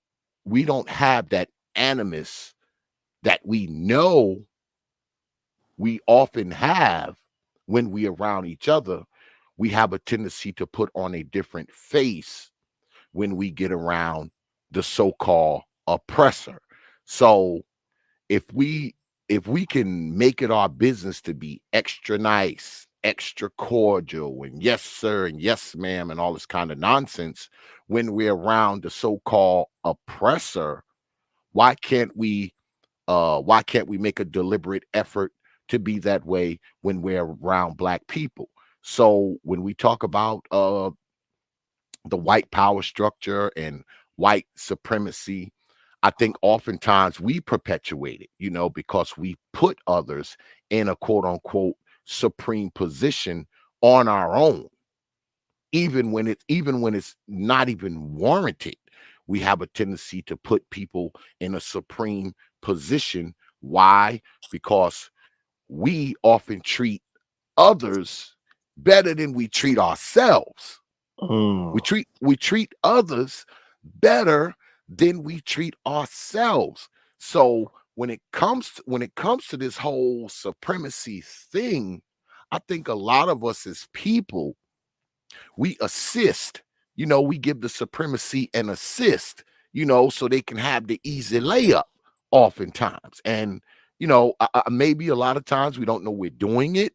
have that animus that we know we often have when we around each other. We have a tendency to put on a different face when we get around the so-called oppressor. So if we can make it our business to be extra nice, extra cordial, and yes sir and yes ma'am and all this kind of nonsense when we're around the so-called oppressor, why can't we make a deliberate effort to be that way when we're around black people? So when we talk about the white power structure and white supremacy, I think oftentimes we perpetuate it, because we put others in a quote unquote supreme position on our own, even when it's not even warranted. We have a tendency to put people in a supreme position. Why? Because we often treat others better than we treat ourselves. We Mm. treat others better than we treat ourselves. So when it comes to this whole supremacy thing, I think a lot of us as people, we assist. We give the supremacy an assist, so they can have the easy layup oftentimes. And maybe a lot of times we don't know we're doing it.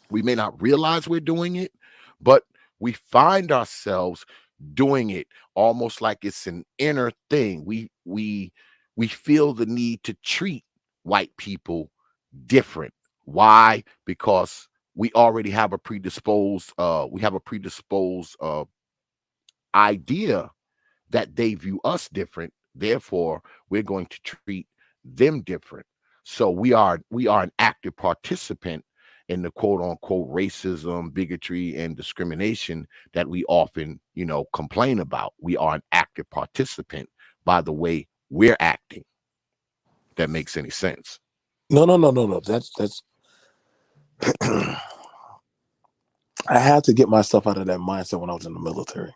We may not realize we're doing it, but we find ourselves doing it almost like it's an inner thing. We feel the need to treat white people different. Why? Because we have a predisposed idea that they view us different. Therefore, we're going to treat them different. So we are an active participant in the quote unquote racism, bigotry, and discrimination that we often, complain about. We are an active participant by the way we're acting. That makes any sense. No, no, no, no, no. That's. I had to get myself out of that mindset when I was in the military.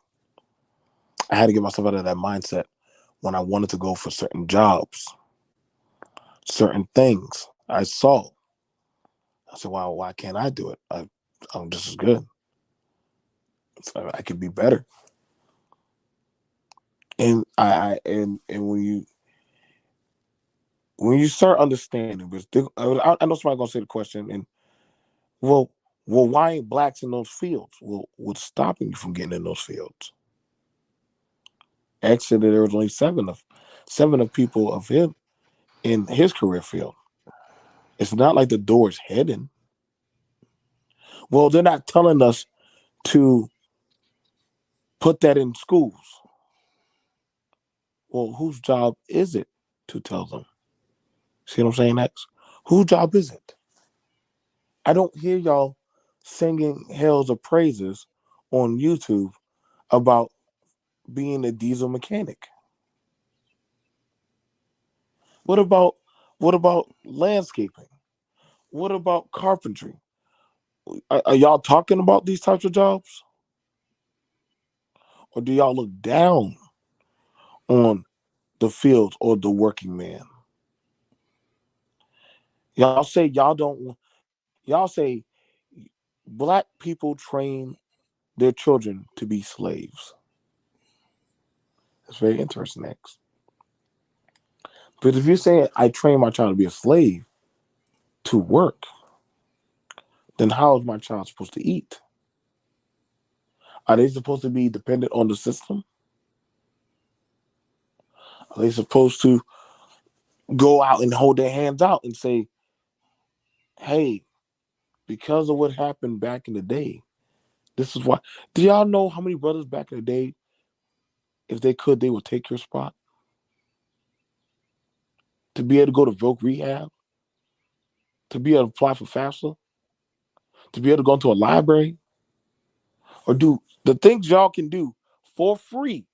I had to get myself out of that mindset when I wanted to go for certain jobs, certain things I saw. I said, "Wow, why can't I do it? I'm just as good. I could be better." And and when when you start understanding, because I know somebody gonna say the question, and well, why ain't blacks in those fields? Well, what's stopping you from getting in those fields? Actually, there was only seven of people of him in his career field. It's not like the door's hidden. Well, they're not telling us to put that in schools. Well, whose job is it to tell them? See what I'm saying, X? Whose job is it? I don't hear y'all singing hells of praises on YouTube about being a diesel mechanic. What about landscaping? What about carpentry? Are y'all talking about these types of jobs, or do y'all look down on the fields or the working man? Y'all say y'all don't. Y'all say black people train their children to be slaves. It's very interesting, X. But if you're saying I train my child to be a slave to work, then how is my child supposed to eat? Are they supposed to be dependent on the system? Are they supposed to go out and hold their hands out and say, hey, because of what happened back in the day, this is why. Do y'all know how many brothers back in the day, if they could, they would take your spot to be able to go to Voc Rehab, to be able to apply for FAFSA, to be able to go into a library, or do the things y'all can do for free.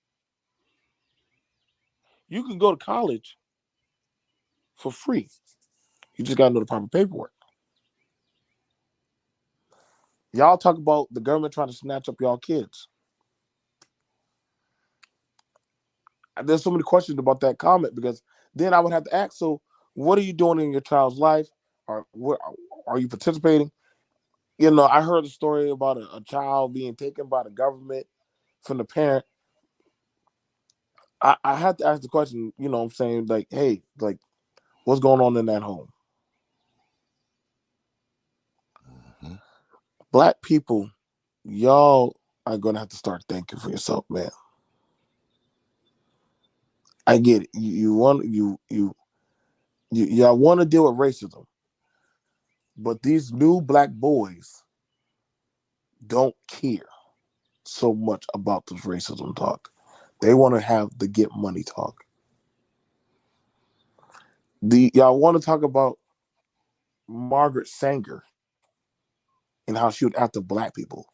You can go to college for free. You just got to know the proper paperwork. Y'all talk about the government trying to snatch up y'all kids. There's so many questions about that comment because then I would have to ask, so what are you doing in your child's life? Or what are you participating? You know, I heard a story about a child being taken by the government from the parent. I had to ask the question, you know what I'm saying, like, hey, like, what's going on in that home? Mhm. Black people, y'all are gonna have to start thinking for yourself, man. I get it. Y'all want to deal with racism, but these new black boys don't care so much about this racism talk. They want to have the get money talk. Y'all want to talk about Margaret Sanger and how she would after black people.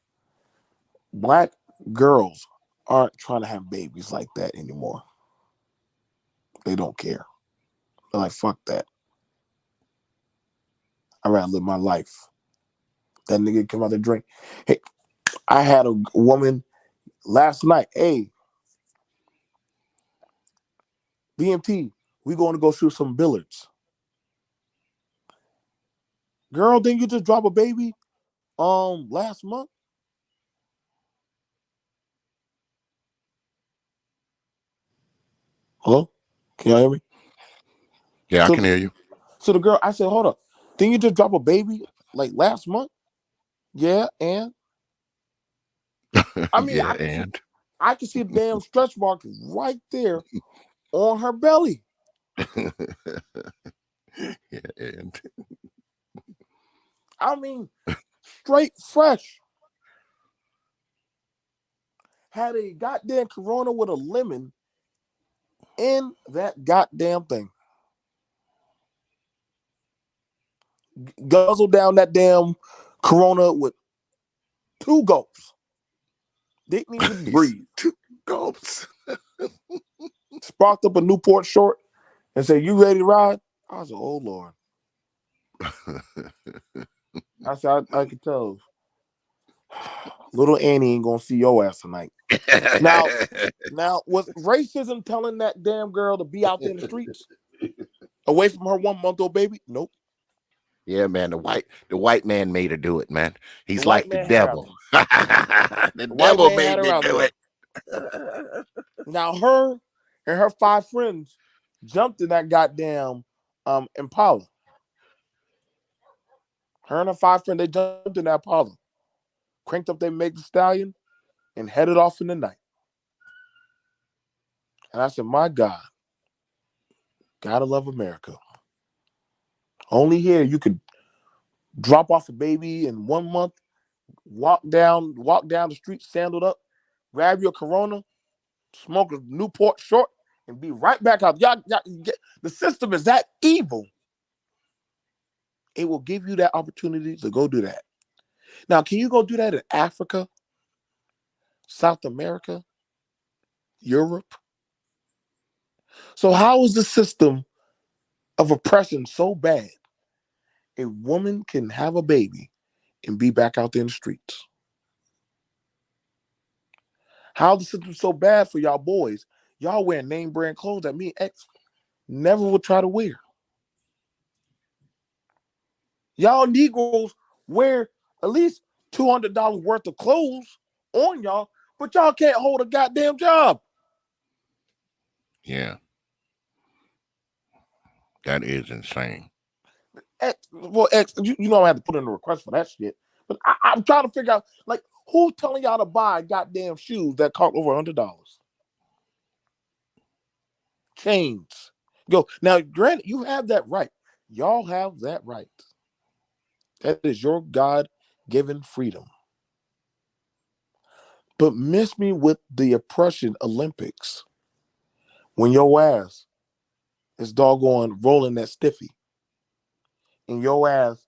Black girls aren't trying to have babies like that anymore. They don't care. They're like, fuck that. I'd rather live my life. That nigga come out there drink. Hey, I had a woman last night. Hey, BMT, we going to go shoot some billiards. Girl, didn't you just drop a baby last month? Hello? Can y'all hear me? Yeah, I So can hear you. so the girl, I said, hold up. Didn't you just drop a baby like last month? Yeah, and I mean Yeah, and I can see the damn stretch marks right there on her belly. yeah, and I mean, straight fresh. Had a goddamn corona with a lemon in that goddamn thing. Guzzled down that damn corona with two gulps. Didn't even he's breathe. two gulps. Sparked up a Newport short and said, you ready to ride? I said, oh Lord. I said, I could tell little Annie ain't gonna see your ass tonight. Now, was racism telling that damn girl to be out there in the streets away from her 1 month old baby? Nope. Yeah, man, the white man made her do it, man. The He's white like the man had her out devil. there. The The white devil man had made her me out do there. it. Now her and her 5 friends jumped in that goddamn Impala. Her and her five friends, they jumped in that Impala, cranked up their Meg the Stallion, and headed off in the night. And I said, my God, gotta love America. Only here you could drop off a baby in 1 month, walk down the street, sandaled up, grab your Corona, smoke a Newport short, and be right back out. The system is that evil. It will give you that opportunity to go do that. Now, can you go do that in Africa, South America, Europe? So how is the system of oppression so bad? A woman can have a baby and be back out there in the streets. How the system so bad for y'all boys? Y'all wearing name brand clothes that me and X never would try to wear. Y'all Negroes wear at least $200 worth of clothes on y'all, but y'all can't hold a goddamn job. Yeah. That is insane. X, you know I had to put in a request for that shit. But I'm trying to figure out, like, who's telling y'all to buy goddamn shoes that cost over $100? Chains. Go. Now, granted, you have that right. Y'all have that right. That is your God-given freedom. But miss me with the oppression Olympics when your ass is doggone rolling that stiffy and your ass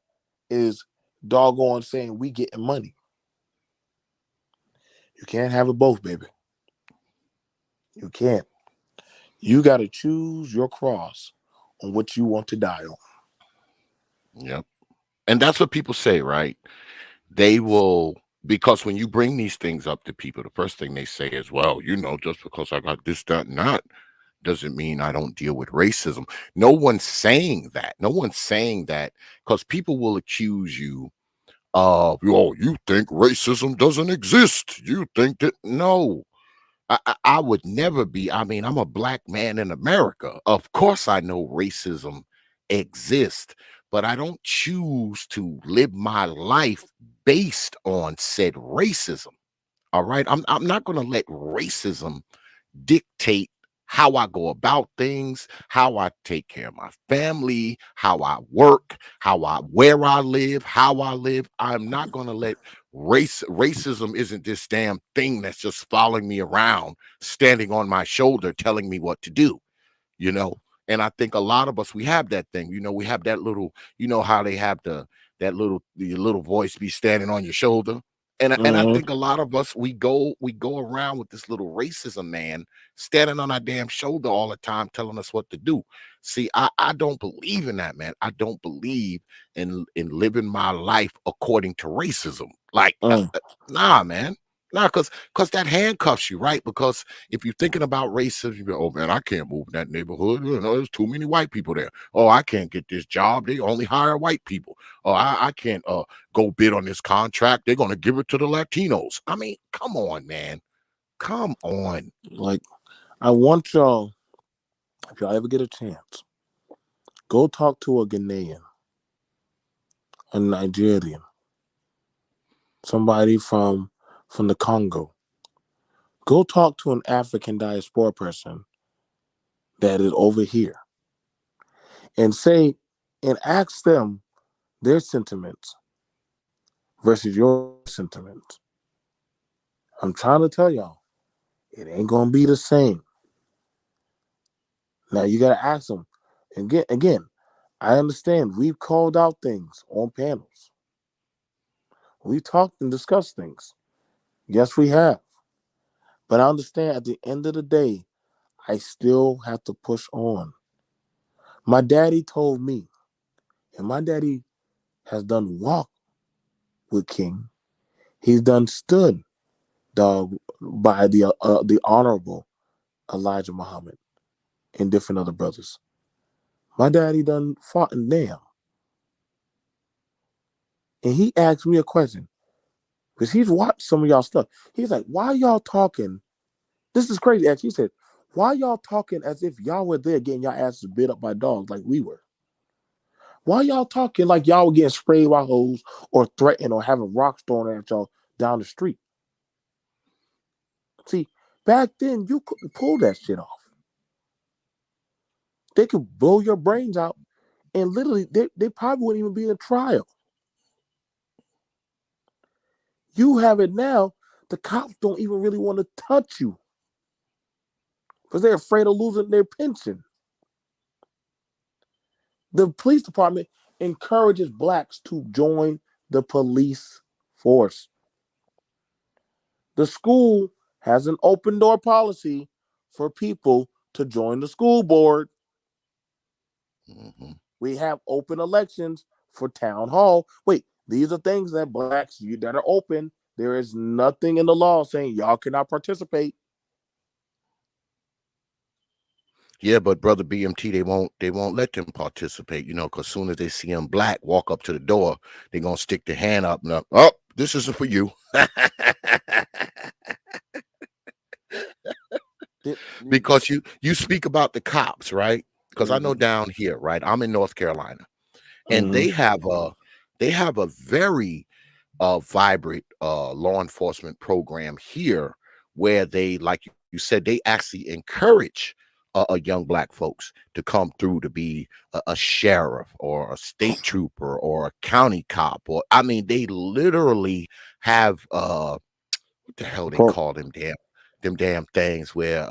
is doggone saying we getting money. You can't have it both, baby. You can't. You got to choose your cross on what you want to die on. Yep. And that's what people say, right? They will, because when you bring these things up to people, the first thing they say is, well, just because I got this, that, and that doesn't mean I don't deal with racism. No one's saying that. No one's saying that, because people will accuse you of, oh, you think racism doesn't exist. You think that, no. I would never be. I mean, I'm a black man in America. Of course, I know racism exists, but I don't choose to live my life based on said racism. All right. I'm not going to let racism dictate how I go about things, how I take care of my family, how I work, where I live, how I live. I'm not going to let racism isn't this damn thing that's just following me around, standing on my shoulder, telling me what to do, you know. And I think a lot of us, we have that thing, we have that little, how they have the little voice be standing on your shoulder. And I think a lot of us, we go around with this little racism man standing on our damn shoulder all the time, telling us what to do. See, I don't believe in that, man. I don't believe in living my life according to racism. Like, nah, man. Nah, because that handcuffs you, right? Because if you're thinking about racism, you go, oh man, I can't move in that neighborhood. There's too many white people there. Oh, I can't get this job. They only hire white people. Oh, I can't go bid on this contract. They're gonna give it to the Latinos. I mean, come on, man. Come on. Like, I want y'all, if y'all ever get a chance, go talk to a Ghanaian, a Nigerian, somebody from the Congo. Go talk to an African diaspora person that is over here and ask them their sentiments versus your sentiments. I'm trying to tell y'all, it ain't gonna be the same. Now you gotta ask them. Again, I understand we've called out things on panels. We talked and discussed things. Yes, we have. But I understand at the end of the day, I still have to push on. My daddy told me, and my daddy has done walk with King. He's done stood dog by the honorable Elijah Muhammad and different other brothers. My daddy done fought in them. And he asked me a question. Because he's watched some of y'all stuff. He's like, why y'all talking? This is crazy, actually. He said, why y'all talking as if y'all were there getting y'all asses bit up by dogs like we were? Why y'all talking like y'all were getting sprayed by hose or threatened or having rocks thrown at y'all down the street? See, back then you couldn't pull that shit off. They could blow your brains out and literally they probably wouldn't even be in trial. You have it now, the cops don't even really want to touch you because they're afraid of losing their pension. The police department encourages blacks to join the police force. The school has an open door policy for people to join the school board. Mm-hmm. We have open elections for town hall. Wait, these are things that blacks that are open. There is nothing in the law saying y'all cannot participate. Yeah, but brother BMT, they won't let them participate, because soon as they see them black walk up to the door, they're gonna stick their hand up and up. Oh, this isn't for you. Because you speak about the cops, right? Because I know down here, right? I'm in North Carolina, and Mhm. they have a very vibrant law enforcement program here where they, like you said, they actually encourage young black folks to come through to be a sheriff or a state trooper or a county cop, or I mean they literally have what the hell they Pro- call them damn things where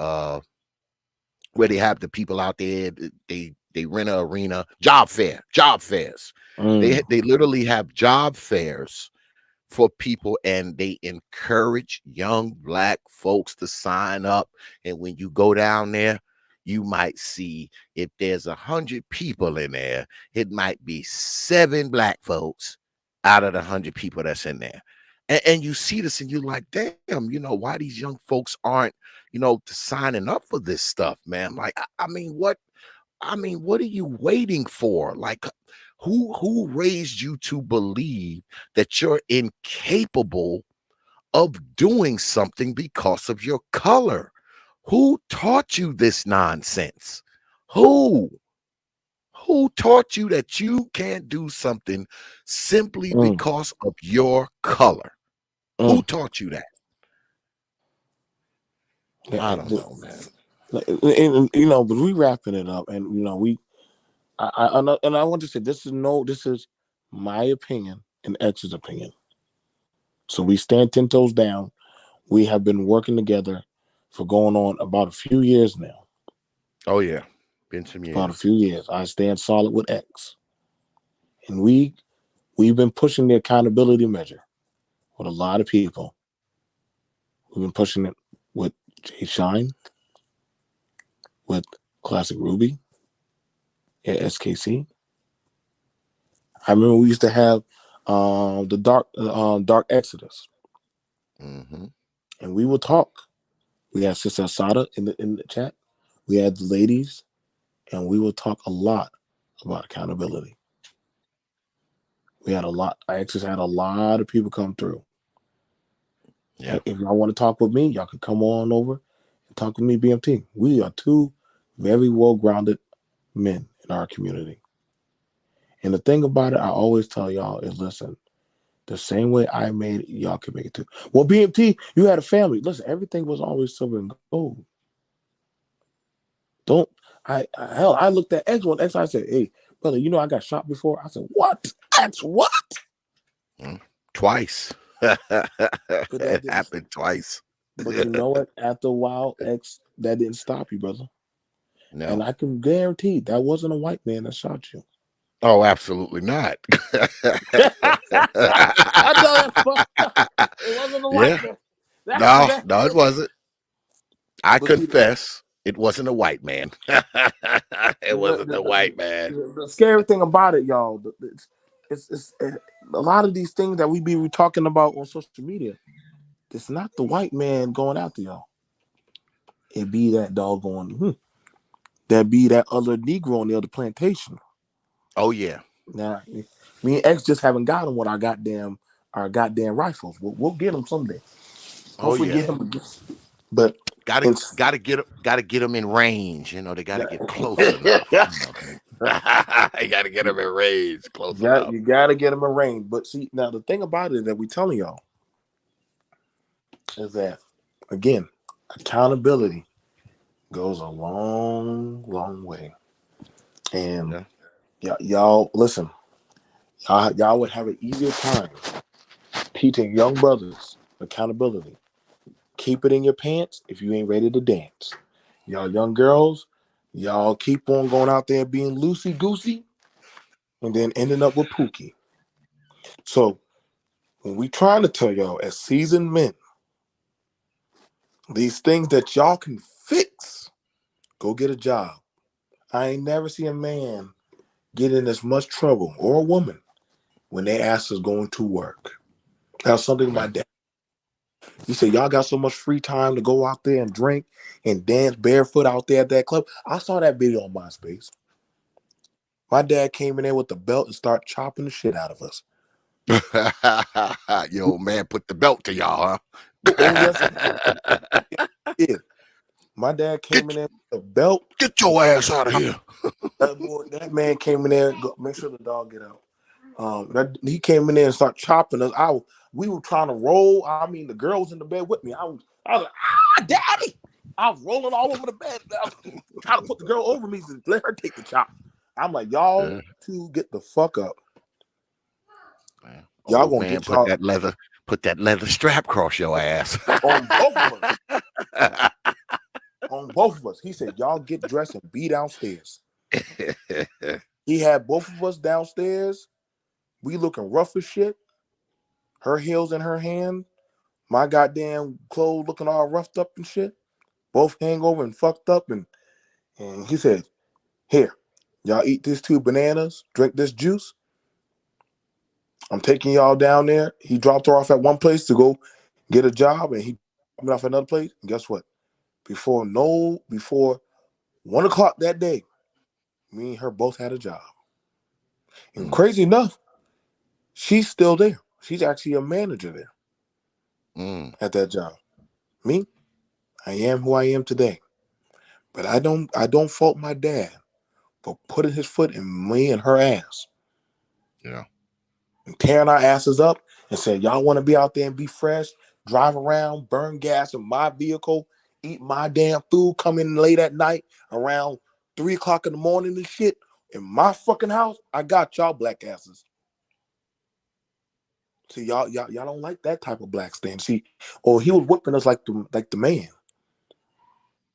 they have the people out there, they rent an arena, job fairs. mm, They literally have job fairs for people, and they encourage young black folks to sign up. And when you go down there, you might see, if there's 100 people in there, it might be 7 black folks out of the 100 people that's in there. And you see this and you're like, damn, why these young folks aren't, signing up for this stuff, man. Like, what are you waiting for? Like, who raised you to believe that you're incapable of doing something because of your color? Who taught you this nonsense? Who? Who taught you that you can't do something simply mm, because of your color? Who mm. taught you that? Yeah, I don't know, man. but we wrapping it up, and and I want to say this is my opinion and X's opinion. So we stand 10 toes down. We have been working together for going on about a few years now. Oh yeah, been some About a years. few years. I stand solid with X, and we've been pushing the accountability measure with a lot of people. We've been pushing it with Jay Shine, with Classic Ruby at SKC. I remember we used to have the Dark Exodus, Mm-hmm. and we would talk. We had Sister Asada in the chat. We had the ladies, and we would talk a lot about accountability. We had a lot. I actually had a lot of people come through. Yeah. If y'all want to talk with me, y'all can come on over and talk with me, BMT. We are two very well grounded men in our community. And the thing about it, I always tell y'all is listen, the same way I made it, y'all can make it too. Well, BMT, you had a family. Listen, everything was always silver and gold. Don't hell, I looked at X one X. I said, hey, brother, I got shot before. I said, what? X what? Twice. But that It didn't. happened twice. But you know what? After a while, X that didn't stop you, brother. And No. I can guarantee that wasn't a white man that shot you. Oh, absolutely not. I know that's fucked up. It wasn't a white Yeah. man. No, That's no, it wasn't. I but see, confess it wasn't a white man. It the, wasn't a the, white man. the scary thing about it, y'all, it's a lot of these things that we be talking about on social media. It's not the white man going after y'all. It be that doggone that be that other Negro on the other plantation. Oh yeah. Now, me and X just haven't got him with our goddamn rifles. We'll get him someday. Oh Hopefully, yeah. get him. But Gotta it's gotta get them in range. They gotta get close enough. You got to get them in range close Yeah, enough. you gotta get them arraigned. But see, now the thing about it that we telling y'all is that again, accountability goes a long, long way. And Yeah. y'all listen, y'all would have an easier time teaching young brothers accountability. Keep it in your pants if you ain't ready to dance. Y'all young girls, y'all keep on going out there being loosey goosey and then ending up with Pookie. So when we trying to tell y'all as seasoned men, these things that y'all can fix, go get a job. I ain't never see a man get in as much trouble or a woman when their ass is going to work. That's something my Yeah. dad. He said, y'all got so much free time to go out there and drink and dance barefoot out there at that club. I saw that video on MySpace. My dad came in there with the belt and started chopping the shit out of us. Yo, man, put the belt to y'all, Oh, yes, huh? he did. My dad get came in there with the belt. get your ass out of here. That man came in there. Make sure the dog get out. He came in there and started chopping us. We were trying to roll. I mean, the girl was in the bed with me. I was like, daddy! I was rolling all over the bed. I was trying to put the girl over me to let her take the chop. I'm like, y'all Yeah, two get the fuck up. man. Y'all Old gonna man, get y'all put that leather strap across your ass. on both of us. On both of us. He said, y'all get dressed and be downstairs. He had both of us downstairs. We looking rough as shit. Her heels in her hand. My goddamn clothes looking all roughed up and shit. Both hangover and fucked up. And he said, here, y'all eat these 2 bananas, drink this juice. I'm taking y'all down there. He dropped her off at one place to go get a job, and he dropped me off at another place. And guess what? Before 1 o'clock that day, me and her both had a job. And Mm, crazy enough, she's still there. She's actually a manager there mm, at that job. Me, I am who I am today. But I don't fault my dad for putting his foot in me and her ass yeah. and tearing our asses up and saying, y'all want to be out there and be fresh, drive around, burn gas in my vehicle, eat my damn food, come in late at night around 3 o'clock in the morning and shit in my fucking house. I got y'all black asses. See, y'all don't like that type of black stand. See, or he was whipping us like the man.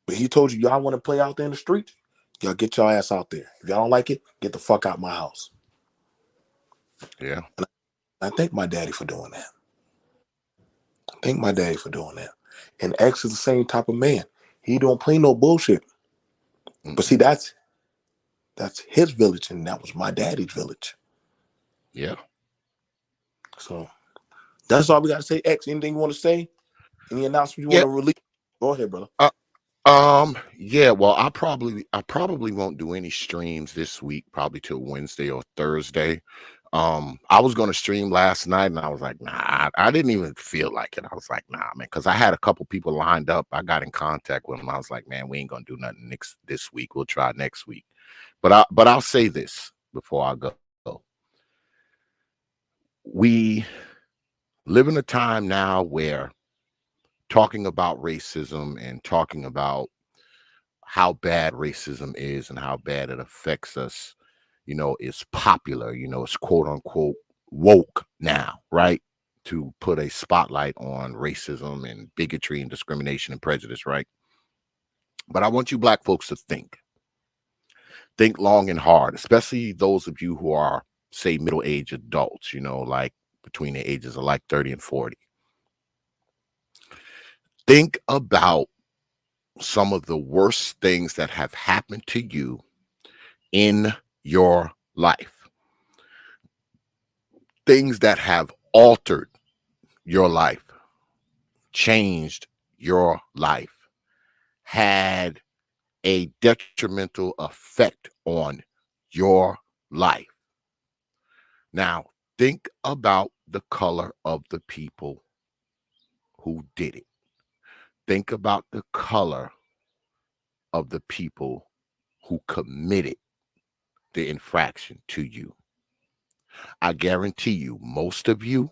But he told you y'all want to play out there in the street, y'all get your ass out there. If y'all don't like it, get the fuck out my house. Yeah. And I thank my daddy for doing that. Thank my daddy for doing that. And X is the same type of man. He don't play no bullshit. But see, Mm-mm. that's his village, and that was my daddy's village. Yeah. So that's all we got to say. X, anything you want to say? Any announcements you want Yeah. to release? Go ahead, brother. Yeah, well, I probably won't do any streams this week, probably till Wednesday or Thursday. I was gonna stream last night and I was like, nah, I didn't even feel like it. I was like, nah, man, because I had a couple people lined up. I got in contact with them. I was like, man, we ain't gonna do nothing next this week. We'll try next week. But I'll say this before I go. We live in a time now where talking about racism and talking about how bad racism is and how bad it affects us, is popular. It's quote unquote woke now, right? To put a spotlight on racism and bigotry and discrimination and prejudice, right? But I want you black folks to think long and hard, especially those of you who are, say, middle-aged adults, like between the ages of like 30 and 40. Think about some of the worst things that have happened to you in your life, things that have altered your life, changed your life, had a detrimental effect on your life. Now, think about the color of the people who did it. Think about the color of the people who committed the infraction to you. I guarantee you, most of you,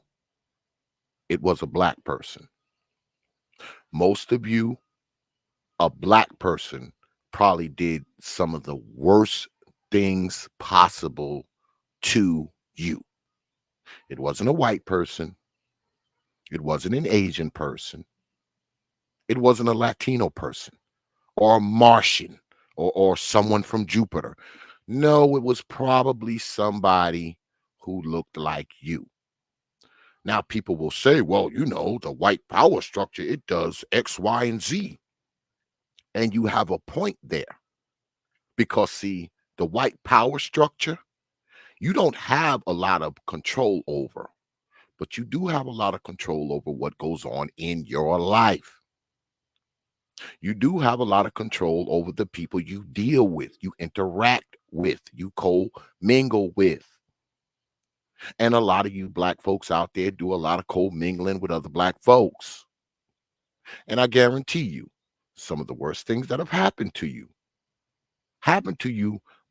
it was a black person. Most of you, a black person probably did some of the worst things possible to you. It wasn't a white person. It wasn't an Asian person. It wasn't a Latino person or a Martian or someone from Jupiter. No, it was probably somebody who looked like you. Now, people will say, well, you know, the white power structure, it does X, Y, and Z. And you have a point there. Because, see, the white power structure, you don't have a lot of control over, but you do have a lot of control over what goes on in your life. You do have a lot of control over the people you deal with, you interact with, you co-mingle with. And a lot of you black folks out there do a lot of co-mingling with other black folks. And I guarantee you, some of the worst things that have happened to you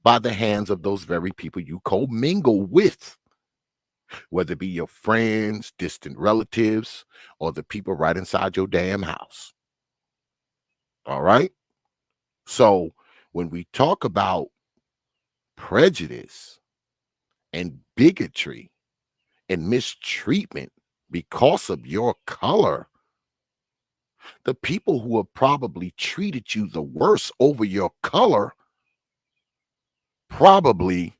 by the hands of those very people you co-mingle with, whether it be your friends, distant relatives, or the people right inside your damn house. All right? So when we talk about prejudice and bigotry and mistreatment because of your color, the people who have probably treated you the worst over your color probably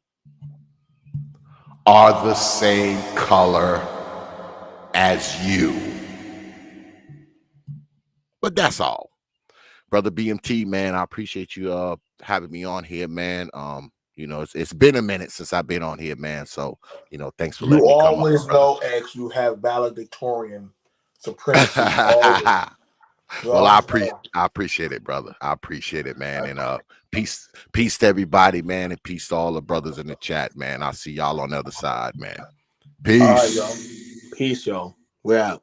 are the same color as you. But that's all. Brother BMT, man, I appreciate you having me on here, man. You know, it's been a minute since I've been on here, man. So, you know, thanks for letting You me come on, always brother. know, X, you have valedictorian supremacy. Always. Well, I appreciate it, brother. I appreciate it, man. And peace to everybody, man, and peace to all the brothers in the chat, man. I'll see y'all on the other side, man. Peace. All right, y'all. Peace, y'all. We're out.